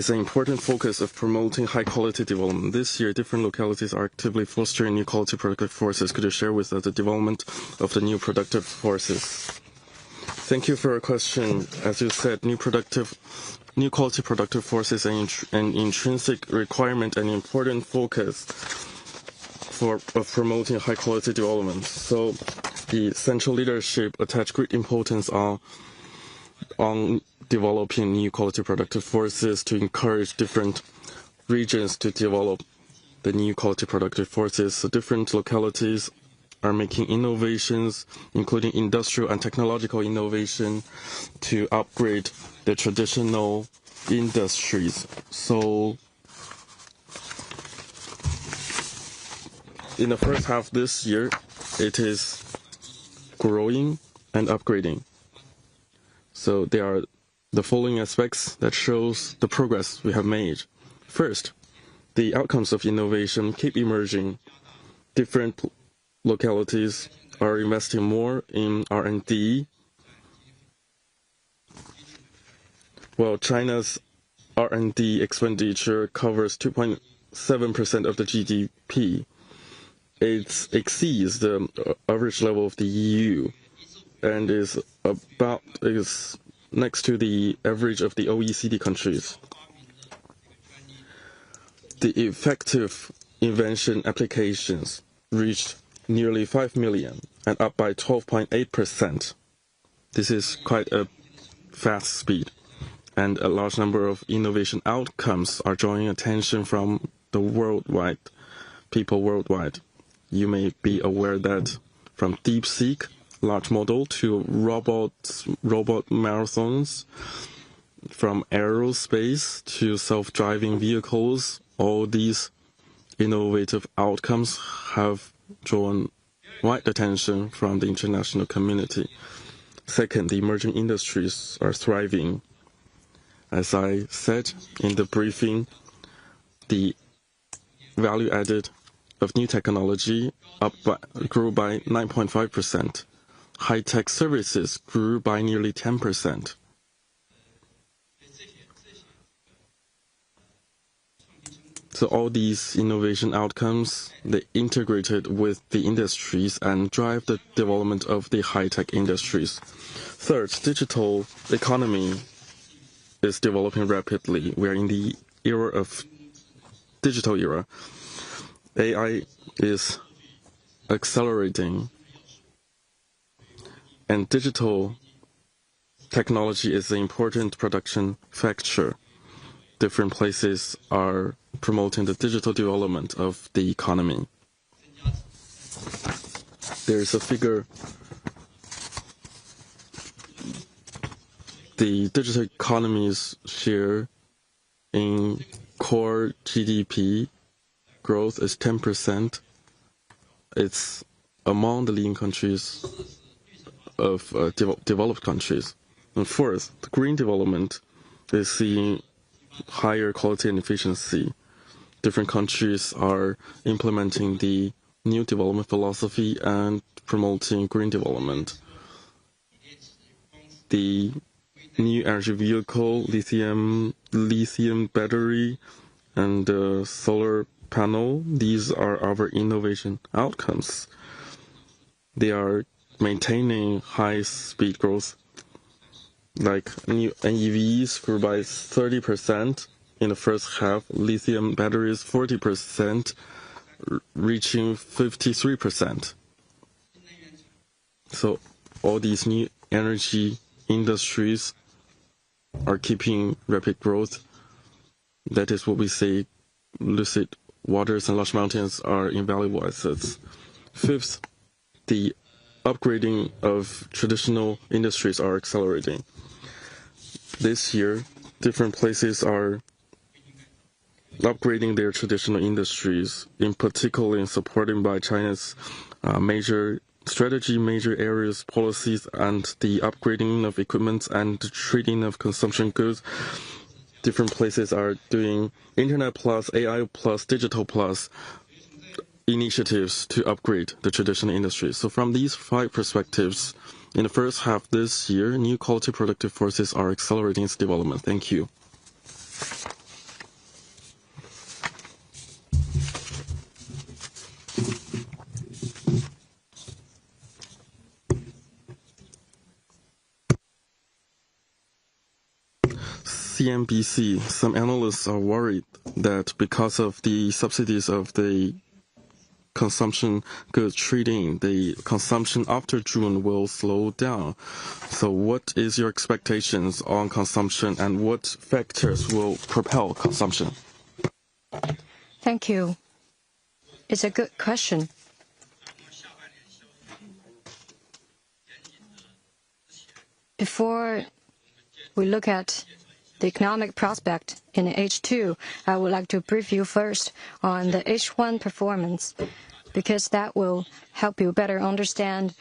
Speaker 11: an important focus of promoting high-quality development. This year, different localities are actively fostering new quality productive forces. Could you share with us the development of the new productive forces? Thank you for your question. As you said, new quality productive forces are an intrinsic requirement and important focus of promoting high-quality development. So the central leadership attach great importance on developing new quality productive forces to encourage different regions to develop the new quality productive forces. So different localities are making innovations, including industrial and technological innovation, to upgrade the traditional industries. So in the first half this year, it is growing and upgrading. So there are the following aspects that shows the progress we have made. First, the outcomes of innovation keep emerging. Different localities are investing more in R&D. Well, China's R&D expenditure covers 2.7% of the GDP. It exceeds the average level of the EU and is next to the average of the OECD countries. The effective invention applications reached nearly 5 million and up by 12.8%. This is quite a fast speed, and a large number of innovation outcomes are drawing attention from the people worldwide. You may be aware that from DeepSeek, large model, to robot marathons, from aerospace to self-driving vehicles, all these innovative outcomes have drawn wide attention from the international community. Second, the emerging industries are thriving. As I said in the briefing, the value added of new technology grew by 9.5%. High-tech services grew by nearly 10%. So all these innovation outcomes, they integrated with the industries and drive the development of the high-tech industries. Third, digital economy is developing rapidly. We are in the era of digital era. AI is accelerating, and digital technology is an important production factor. Different places are promoting the digital development of the economy. There is a figure. The digital economy's share in core GDP growth is 10%. It's among the leading countries of developed countries. And fourth, the green development is seeing higher quality and efficiency. Different countries are implementing the new development philosophy and promoting green development. The new energy vehicle, lithium battery, and solar panel, these are our innovation outcomes. They are maintaining high speed growth like new NEVs grew by 30% in the first half, lithium batteries 40%, reaching 53%. So all these new energy industries are keeping rapid growth. That is what we say lucid waters and large mountains are invaluable assets. Fifth, the upgrading of traditional industries are accelerating. This year, different places are upgrading their traditional industries, in particular supported by China's major strategy, major areas, policies, and the upgrading of equipment and trading of consumption goods. Different places are doing Internet plus, AI plus, digital plus initiatives to upgrade the traditional industry. So from these 5 perspectives, in the first half this year, new quality productive forces are accelerating its development. Thank you. CNBC, some analysts are worried that because of the subsidies of the consumption goods trading, the consumption after June will slow down. So what is your expectations on consumption and what factors will propel consumption?
Speaker 12: Thank you. It's a good question. Before we look at the economic prospect in H2, I would like to brief you first on the H1 performance, because that will help you better understand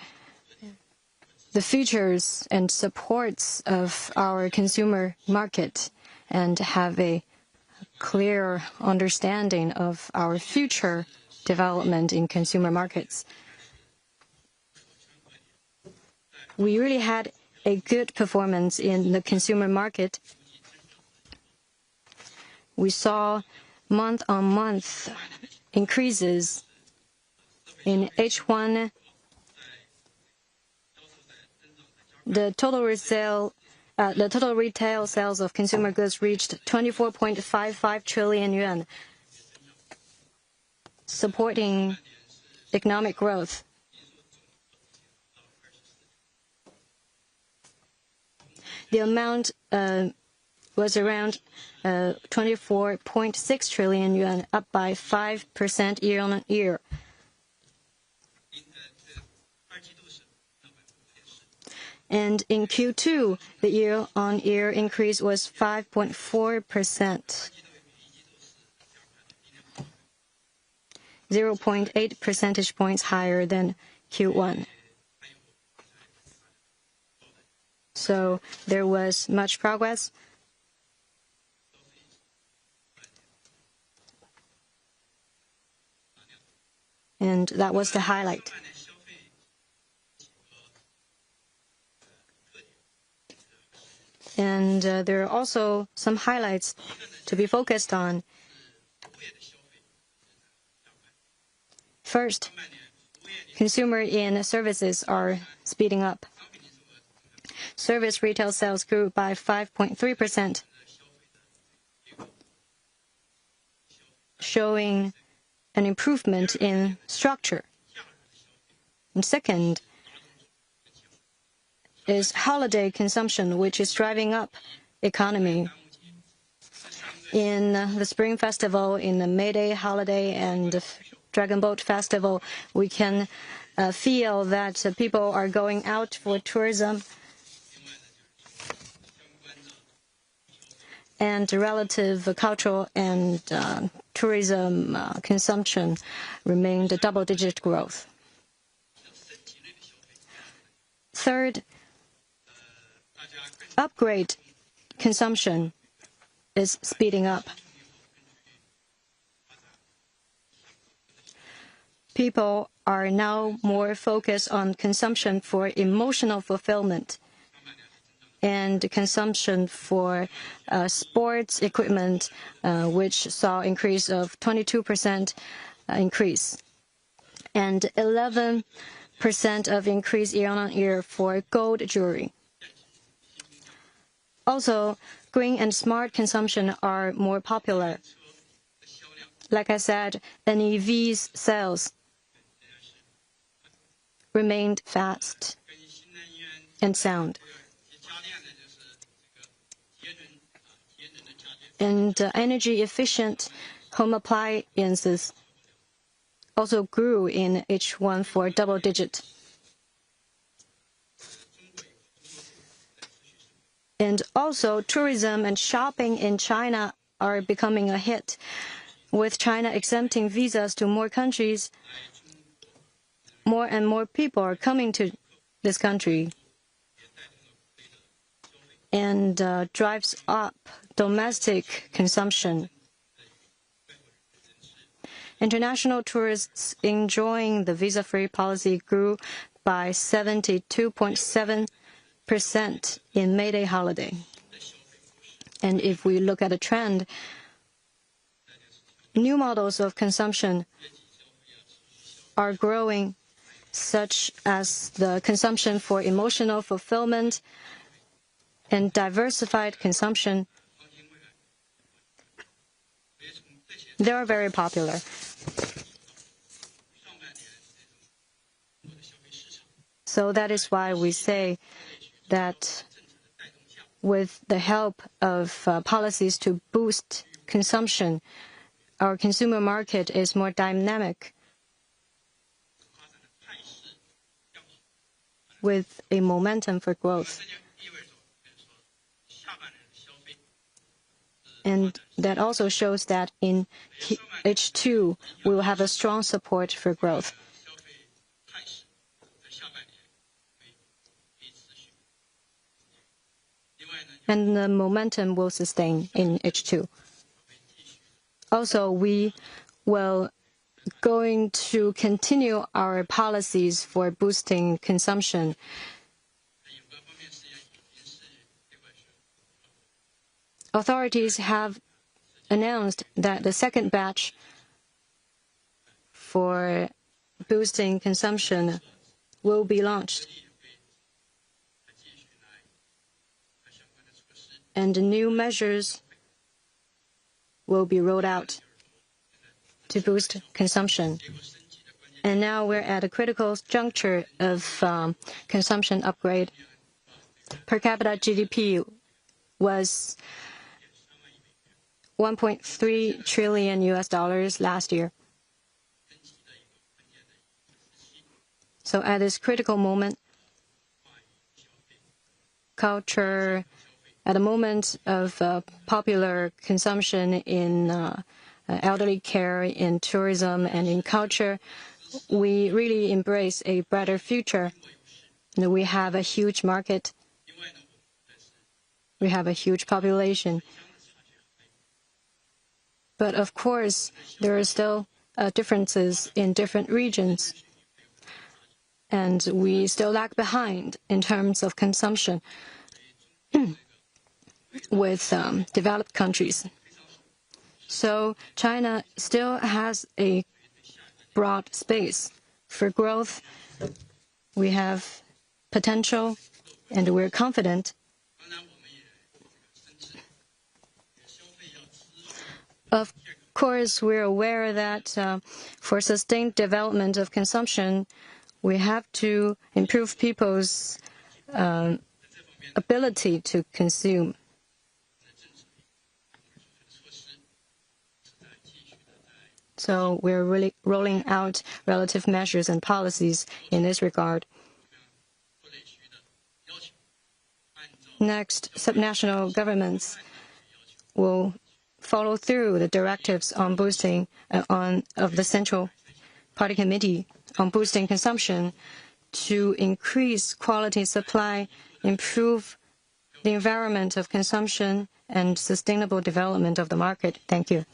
Speaker 12: the features and supports of our consumer market and have a clear understanding of our future development in consumer markets. We really had a good performance in the consumer market. We saw month-on-month increases in H1. The total retail sales of consumer goods reached 24.55 trillion yuan, supporting economic growth. The amount was around 24.6 trillion yuan, up by 5% year-on-year. And in Q2, the year-on-year increase was 5.4%, 0.8 percentage points higher than Q1. So there was much progress. And that was the highlight. And there are also some highlights to be focused on. First, consumer in services are speeding up. Service retail sales grew by 5.3%, showing an improvement in structure. And second is holiday consumption, which is driving up economy. In the Spring Festival, in the May Day holiday, and the Dragon Boat Festival, we can feel that people are going out for tourism. And relative cultural and tourism consumption remained a double-digit growth. Third, upgrade consumption is speeding up. People are now more focused on consumption for emotional fulfillment and consumption for sports equipment, which saw increase of 22% increase, and 11% of increase year-on-year for gold jewelry. Also, green and smart consumption are more popular. Like I said, NEV's sales remained fast and sound. And energy-efficient home appliances also grew in H1 for double-digit. And also, tourism and shopping in China are becoming a hit. With China exempting visas to more countries, more and more people are coming to this country, and drives up domestic consumption. International tourists enjoying the visa-free policy grew by 72.7% in May Day holiday. And if we look at the trend, new models of consumption are growing, such as the consumption for emotional fulfillment and diversified consumption. They are very popular. So that is why we say that with the help of policies to boost consumption, our consumer market is more dynamic, with a momentum for growth. And that also shows that in H2, we will have a strong support for growth. And the momentum will sustain in H2. Also, we will going to continue our policies for boosting consumption. Authorities have announced that the second batch for boosting consumption will be launched. And new measures will be rolled out to boost consumption. And now we're at a critical juncture of consumption upgrade. Per capita GDP was $1.3 trillion last year. So at this critical moment, culture, at a moment of popular consumption in elderly care, in tourism, and in culture, we really embrace a brighter future. And we have a huge market. We have a huge population. But of course, there are still differences in different regions. And we still lag behind in terms of consumption with developed countries. So China still has a broad space for growth. We have potential, and we're confident. Of course, we're aware that for sustained development of consumption, we have to improve people's ability to consume. So we're really rolling out relative measures and policies in this regard. Next, subnational governments will follow through the directives on boosting of the Central Party Committee on boosting consumption to increase quality supply, improve the environment of consumption, and sustainable development of the market. Thank you.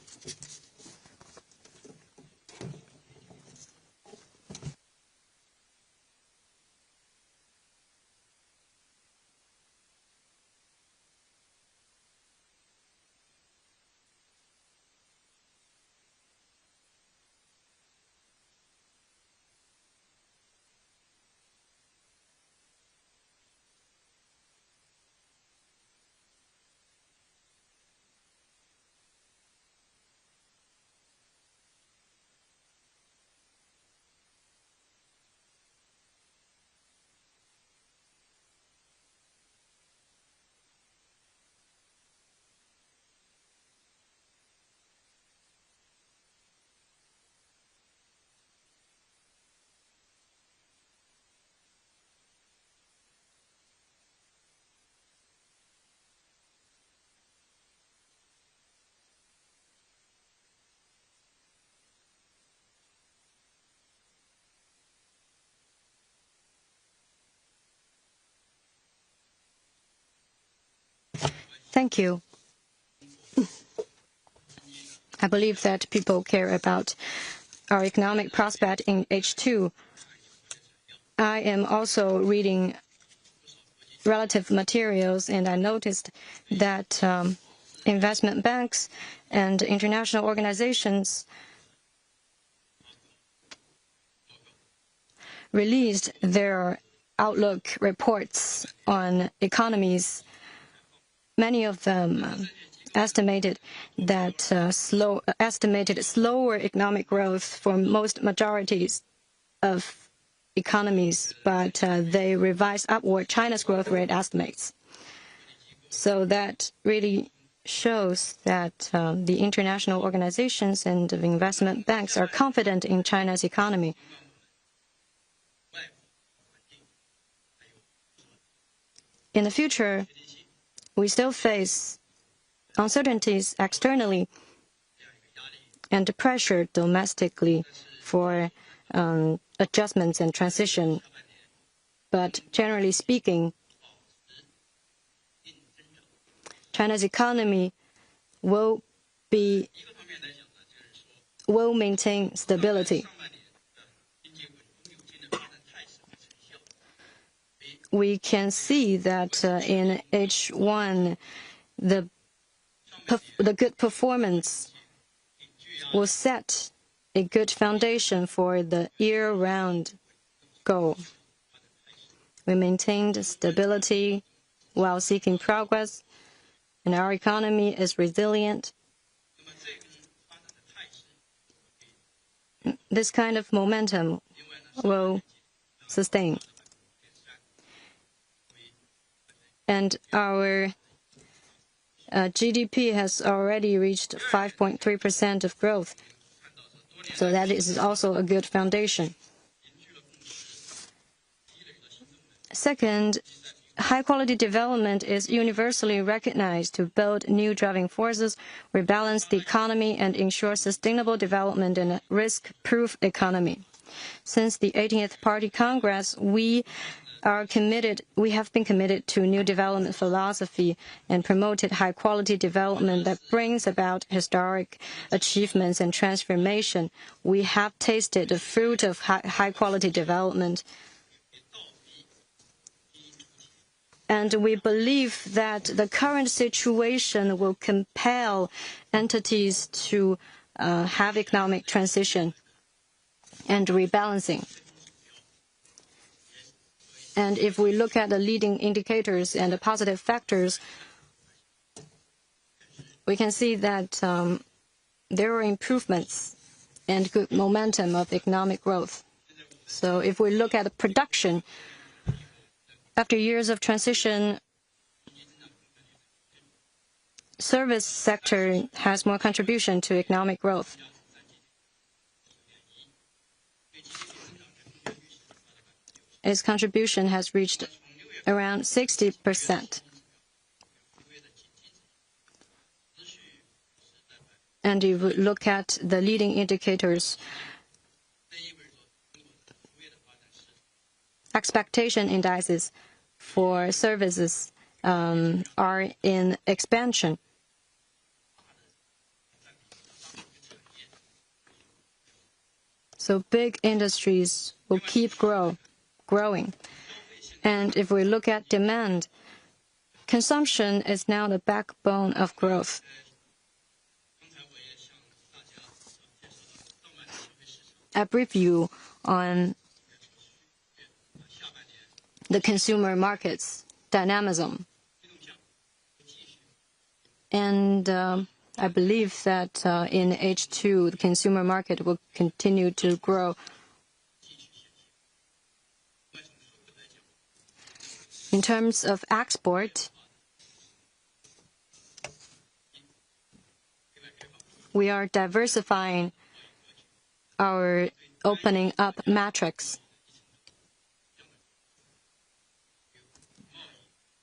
Speaker 12: Thank you. I believe that people care about our economic prospect in H2. I am also reading relative materials, and I noticed that investment banks and international organizations released their outlook reports on economies. Many of them estimated that slower economic growth for most majorities of economies, but they revised upward China's growth rate estimates. So that really shows that the international organizations and the investment banks are confident in China's economy. In the future, we still face uncertainties externally and pressure domestically for adjustments and transition. But generally speaking, China's economy will maintain stability. We can see that in H1, the good performance will set a good foundation for the year-round goal. We maintained stability while seeking progress, and our economy is resilient. This kind of momentum will sustain. And our GDP has already reached 5.3% of growth. So that is also a good foundation. Second, high-quality development is universally recognized to build new driving forces, rebalance the economy, and ensure sustainable development in a risk-proof economy. Since the 18th Party Congress, we have been committed to new development philosophy and promoted high-quality development that brings about historic achievements and transformation. We have tasted the fruit of high-quality development. And we believe that the current situation will compel entities to have economic transition and rebalancing. And if we look at the leading indicators and the positive factors, we can see that there are improvements and good momentum of economic growth. So if we look at the production, after years of transition, service sector has more contribution to economic growth. Its contribution has reached around 60%. And if we look at the leading indicators, expectation indices for services are in expansion. So big industries will keep growing. And if we look at demand, consumption is now the backbone of growth. A brief view on the consumer market's dynamism. And I believe that in H2, the consumer market will continue to grow. In terms of export, we are diversifying our opening up metrics.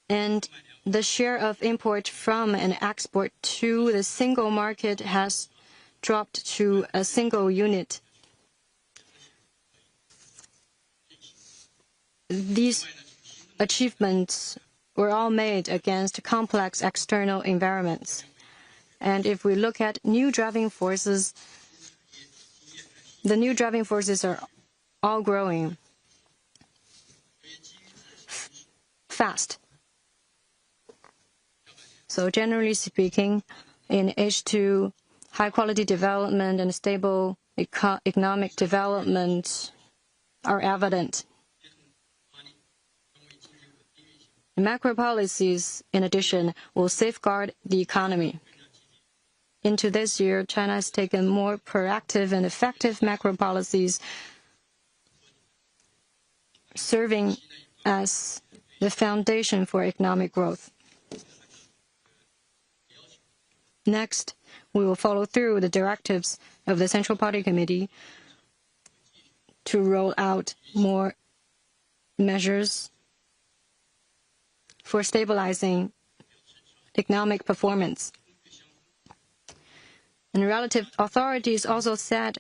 Speaker 12: And the share of import from and export to the single market has dropped to a single unit. These achievements were all made against complex external environments. And if we look at new driving forces, the new driving forces are all growing fast. So generally speaking, in H2, high-quality development and stable economic development are evident. Macro policies, in addition, will safeguard the economy. Into this year, China has taken more proactive and effective macro policies, serving as the foundation for economic growth. Next, we will follow through the directives of the Central Party Committee to roll out more measures for stabilizing economic performance. And relative authorities also said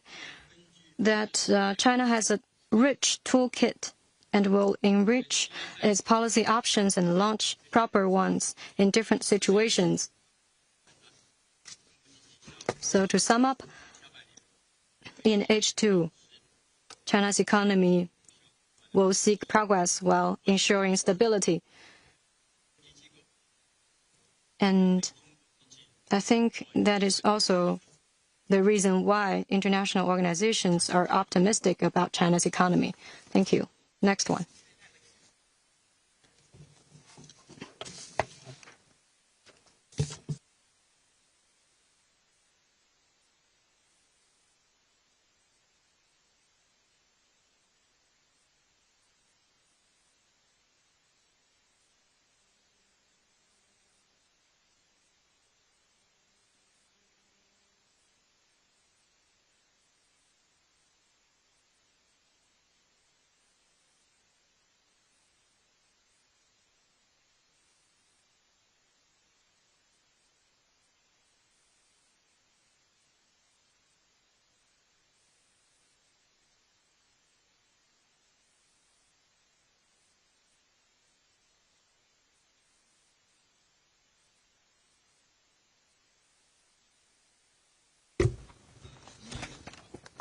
Speaker 12: that China has a rich toolkit and will enrich its policy options and launch proper ones in different situations. So to sum up, in H2, China's economy will seek progress while ensuring stability. And I think that is also the reason why international organizations are optimistic about China's economy. Thank you. Next one.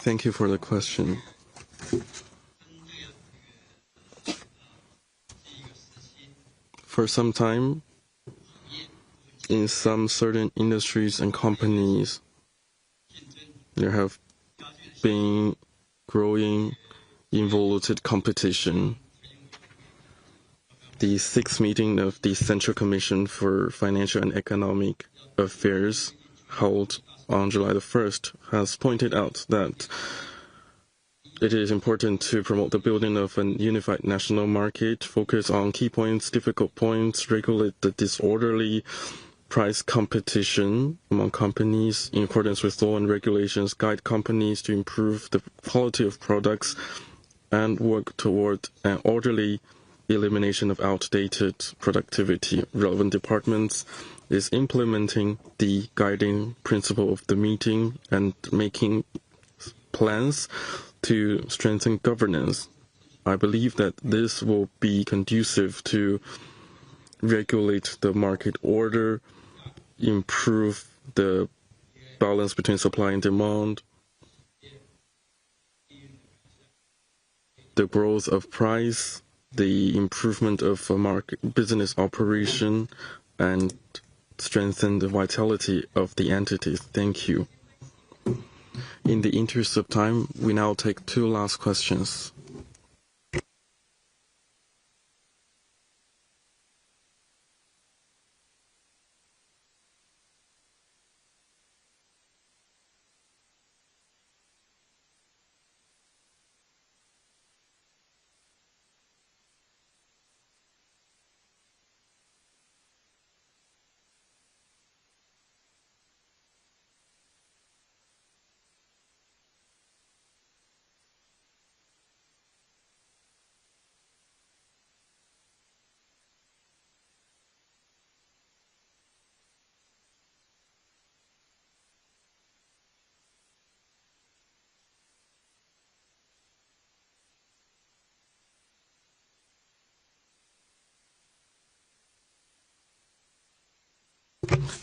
Speaker 11: Thank you for the question. For some time, in some certain industries and companies, there have been growing involuted competition. The sixth meeting of the Central Commission for Financial and Economic Affairs, held on July the 1st, has pointed out that it is important to promote the building of a unified national market, focus on key points, difficult points, regulate the disorderly price competition among companies in accordance with law and regulations, guide companies to improve the quality of products, and work toward an orderly elimination of outdated productivity. Relevant departments is implementing the guiding principle of the meeting and making plans to strengthen governance. I believe that this will be conducive to regulate the market order, improve the balance between supply and demand, the growth of price, the improvement of market business operation, and strengthen the vitality of the entities. Thank you. In the interest of time, we now take two last questions.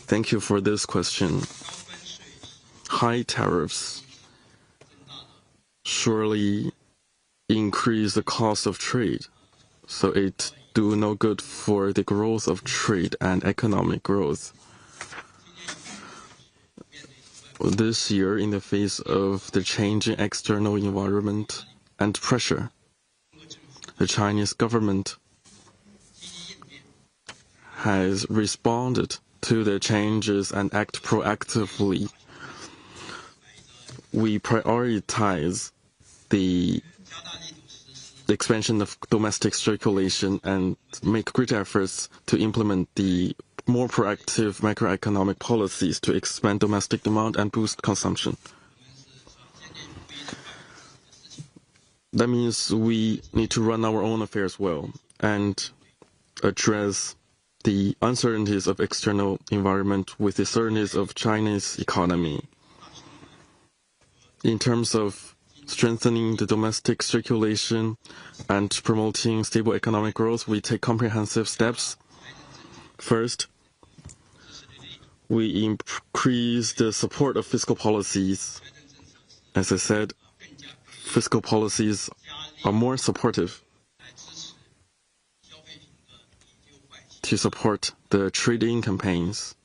Speaker 11: Thank you for this question. High tariffs surely increase the cost of trade, so it do no good for the growth of trade and economic growth. This year, in the face of the changing external environment and pressure, the Chinese government has responded to the changes and act proactively. We prioritize the expansion of domestic circulation and make great efforts to implement the more proactive macroeconomic policies to expand domestic demand and boost consumption. That means we need to run our own affairs well and address the uncertainties of external environment with the certainties of China's economy. In terms of strengthening the domestic circulation and promoting stable economic growth, we take comprehensive steps. First, we increase the support of fiscal policies. As I said, fiscal policies are more supportive to support the trade-in campaigns.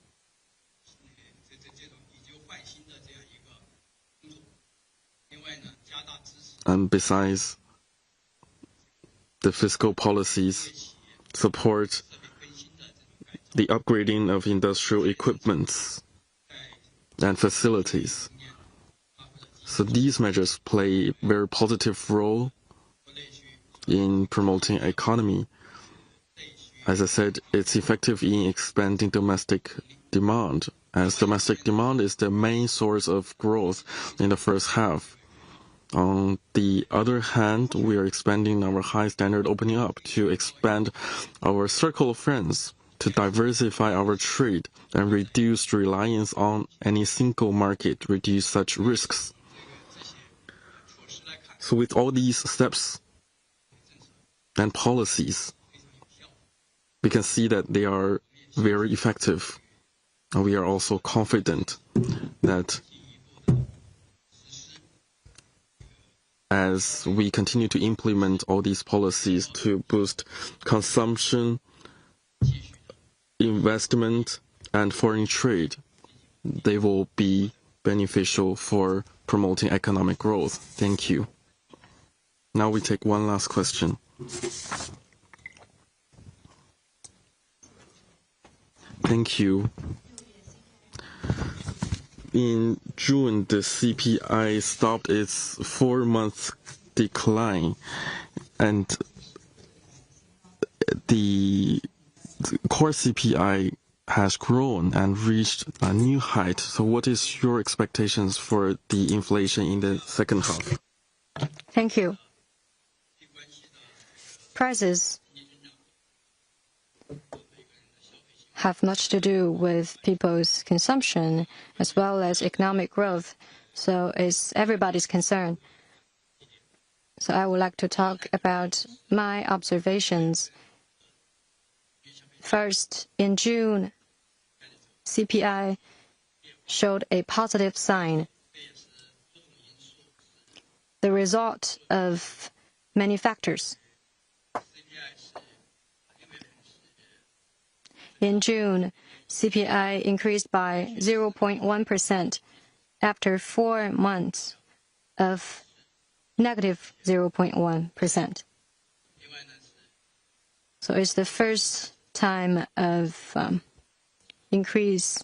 Speaker 11: And besides, the fiscal policies support the upgrading of industrial equipments and facilities. So these measures play a very positive role in promoting economy. As I said, it's effective in expanding domestic demand, as domestic demand is the main source of growth in the first half. On the other hand, we are expanding our high standard opening up to expand our circle of friends, to diversify our trade and reduce reliance on any single market, reduce such risks. So with all these steps and policies, we can see that they are very effective. And we are also confident that as we continue to implement all these policies to boost consumption, investment, and foreign trade, they will be beneficial for promoting economic growth. Thank you. Now we take one last question. Thank you. In June, the CPI stopped its 4-month decline, and the core CPI has grown and reached a new height. So what is your expectations for the inflation in the second half?
Speaker 12: Thank you. Prices have much to do with people's consumption as well as economic growth, so it's everybody's concern. So I would like to talk about my observations. First, in June, CPI showed a positive sign, the result of many factors. In June, CPI increased by 0.1% after 4 months of negative 0.1%. So it's the first time of increase.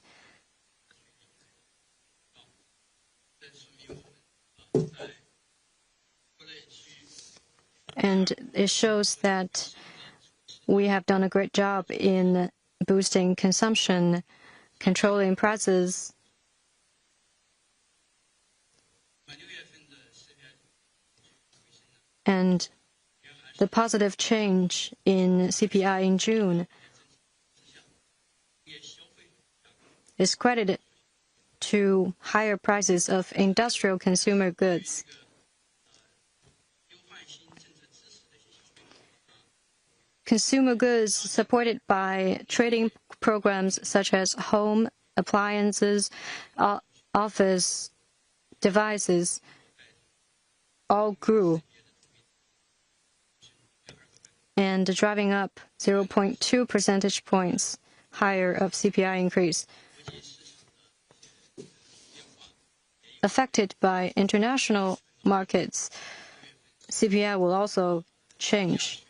Speaker 12: And it shows that we have done a great job in boosting consumption, controlling prices. And the positive change in CPI in June is credited to higher prices of industrial consumer goods. Consumer goods supported by trading programs such as home appliances, office devices all grew, and driving up 0.2 percentage points higher of CPI increase. Affected by international markets, CPI will also change.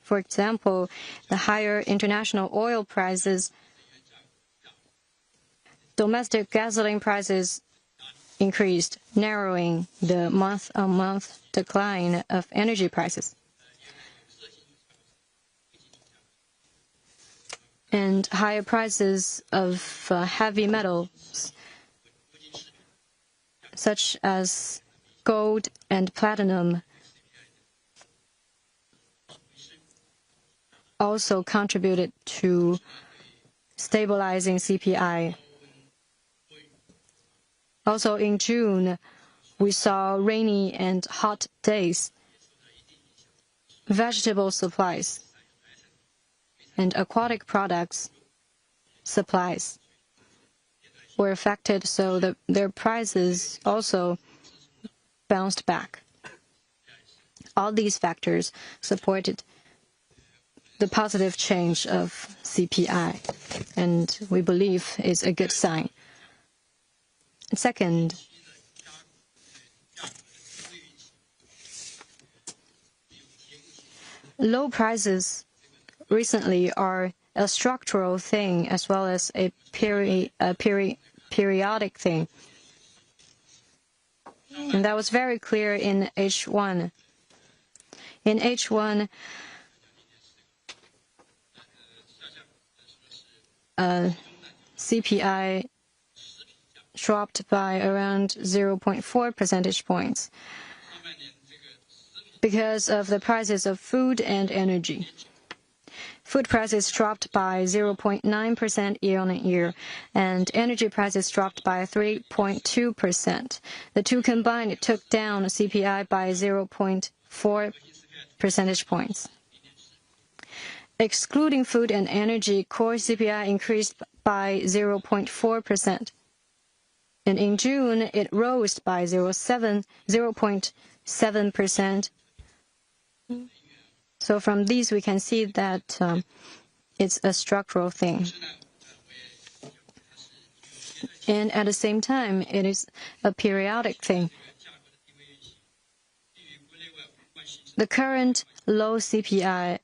Speaker 12: For example, the higher international oil prices, domestic gasoline prices increased, narrowing the month-on-month decline of energy prices. And higher prices of heavy metals, such as gold and platinum, also contributed to stabilizing CPI. Also in June, we saw rainy and hot days. Vegetable supplies and aquatic products supplies were affected, so that their prices also bounced back. All these factors supported the positive change of CPI, and we believe is a good sign. Second, low prices recently are a structural thing as well as a periodic thing. And that was very clear in H1. In H1, CPI dropped by around 0.4 percentage points because of the prices of food and energy. Food prices dropped by 0.9% year-on-year, and energy prices dropped by 3.2%. The two combined took down CPI by 0.4 percentage points. Excluding food and energy, core CPI increased by 0.4%. And in June, it rose by 0.7%. So from these, we can see that it's a structural thing. And at the same time, it is a periodic thing. The current low CPI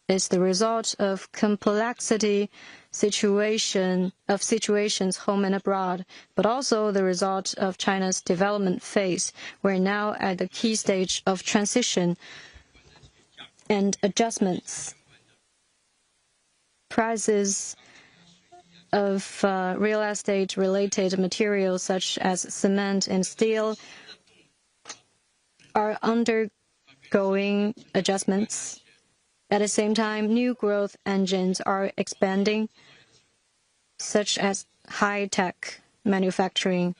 Speaker 12: is the result of complexity situations home and abroad, but also the result of China's development phase. We're now at the key stage of transition and adjustments. Prices of real estate-related materials such as cement and steel are undergoing adjustments. At the same time, new growth engines are expanding, such as high-tech manufacturing.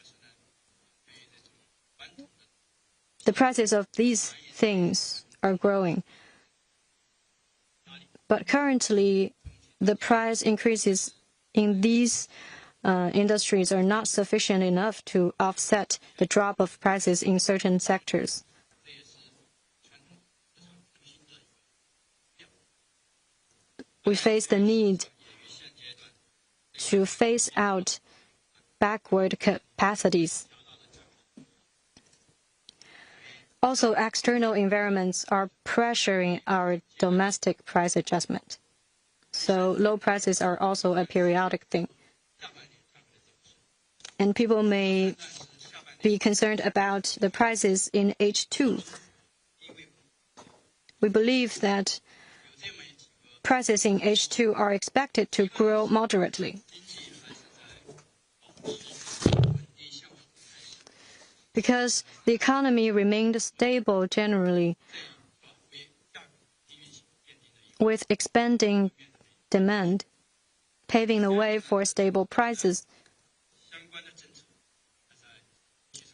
Speaker 12: The prices of these things are growing. But currently, the price increases in these industries are not sufficient enough to offset the drop of prices in certain sectors. We face the need to phase out backward capacities. Also, external environments are pressuring our domestic price adjustment. So low prices are also a periodic thing. And people may be concerned about the prices in H2. We believe that prices in H2 are expected to grow moderately. Because the economy remained stable generally, with expanding demand, paving the way for stable prices.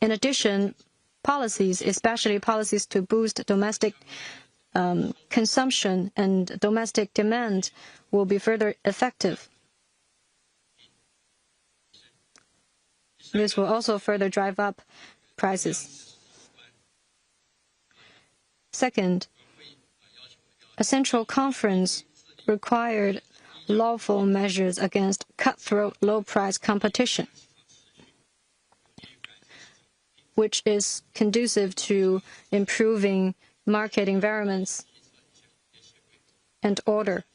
Speaker 12: In addition, policies, especially policies to boost domestic consumption and domestic demand, will be further effective. This will also further drive up prices. Second, a central conference required lawful measures against cutthroat low-price competition, which is conducive to improving market environments and order.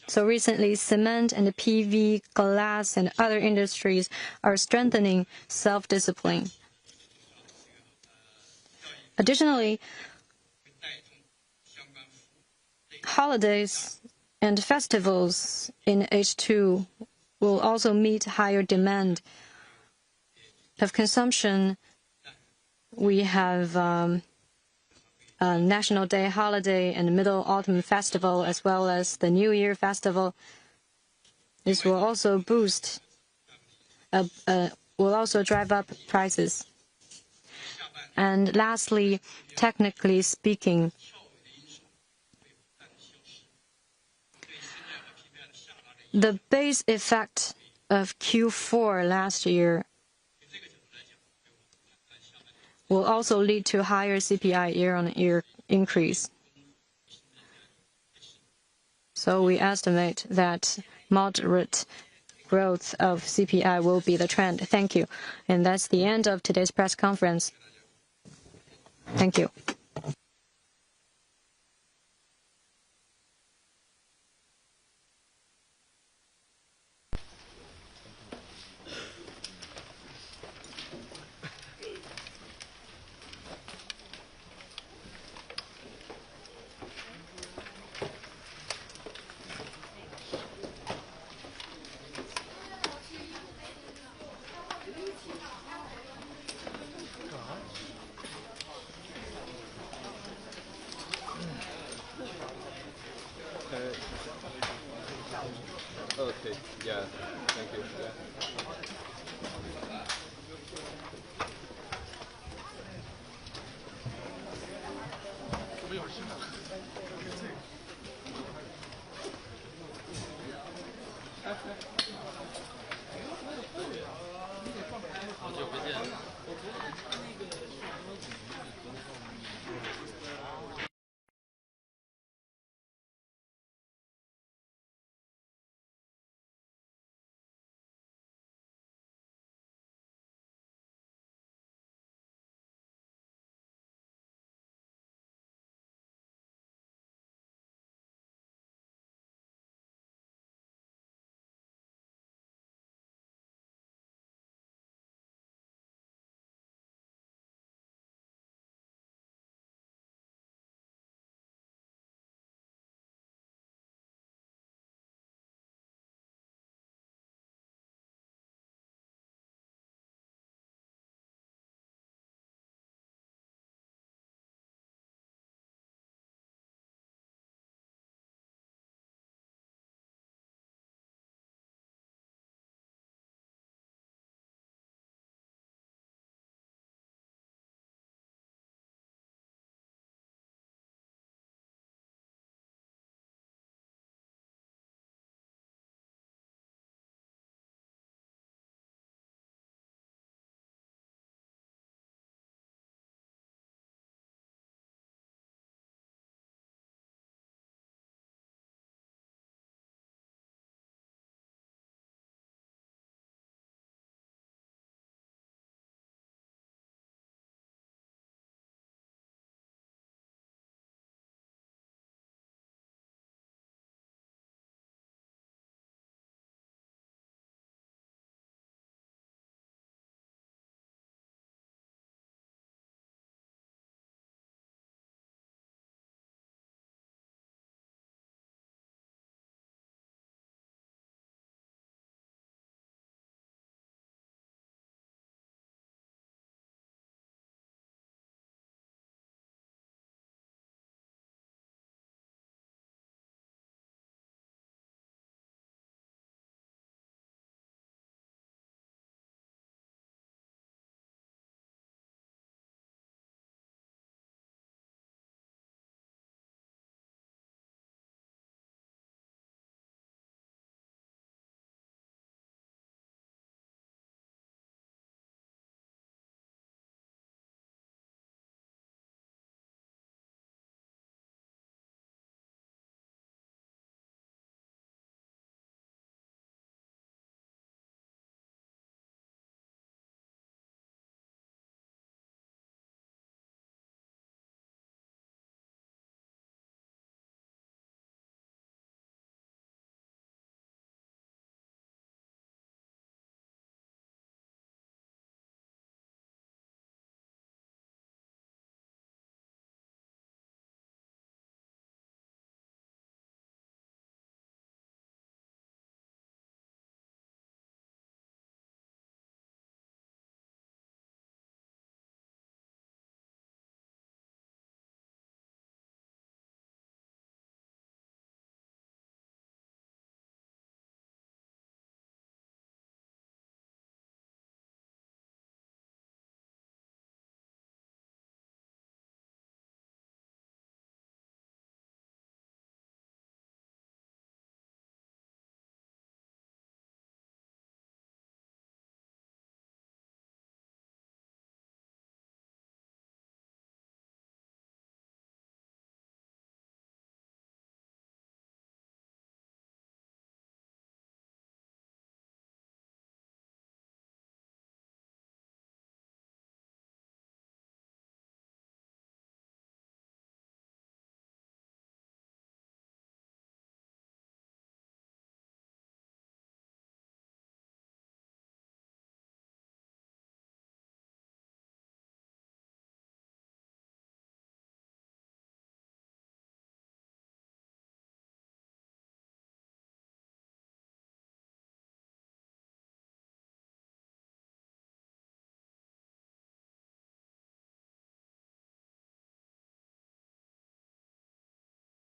Speaker 12: So recently, cement and PV, glass, and other industries are strengthening self-discipline. Additionally, holidays and festivals in H2 will also meet higher demand of consumption. We have National Day holiday and Middle Autumn Festival, as well as the New Year Festival. This will also will also drive up prices. And lastly, technically speaking, the base effect of Q4 last year will also lead to higher CPI year-on-year increase. So we estimate that moderate growth of CPI will be the trend. Thank you. And that's the end of today's press conference. Thank you.
Speaker 2: Okay, yeah.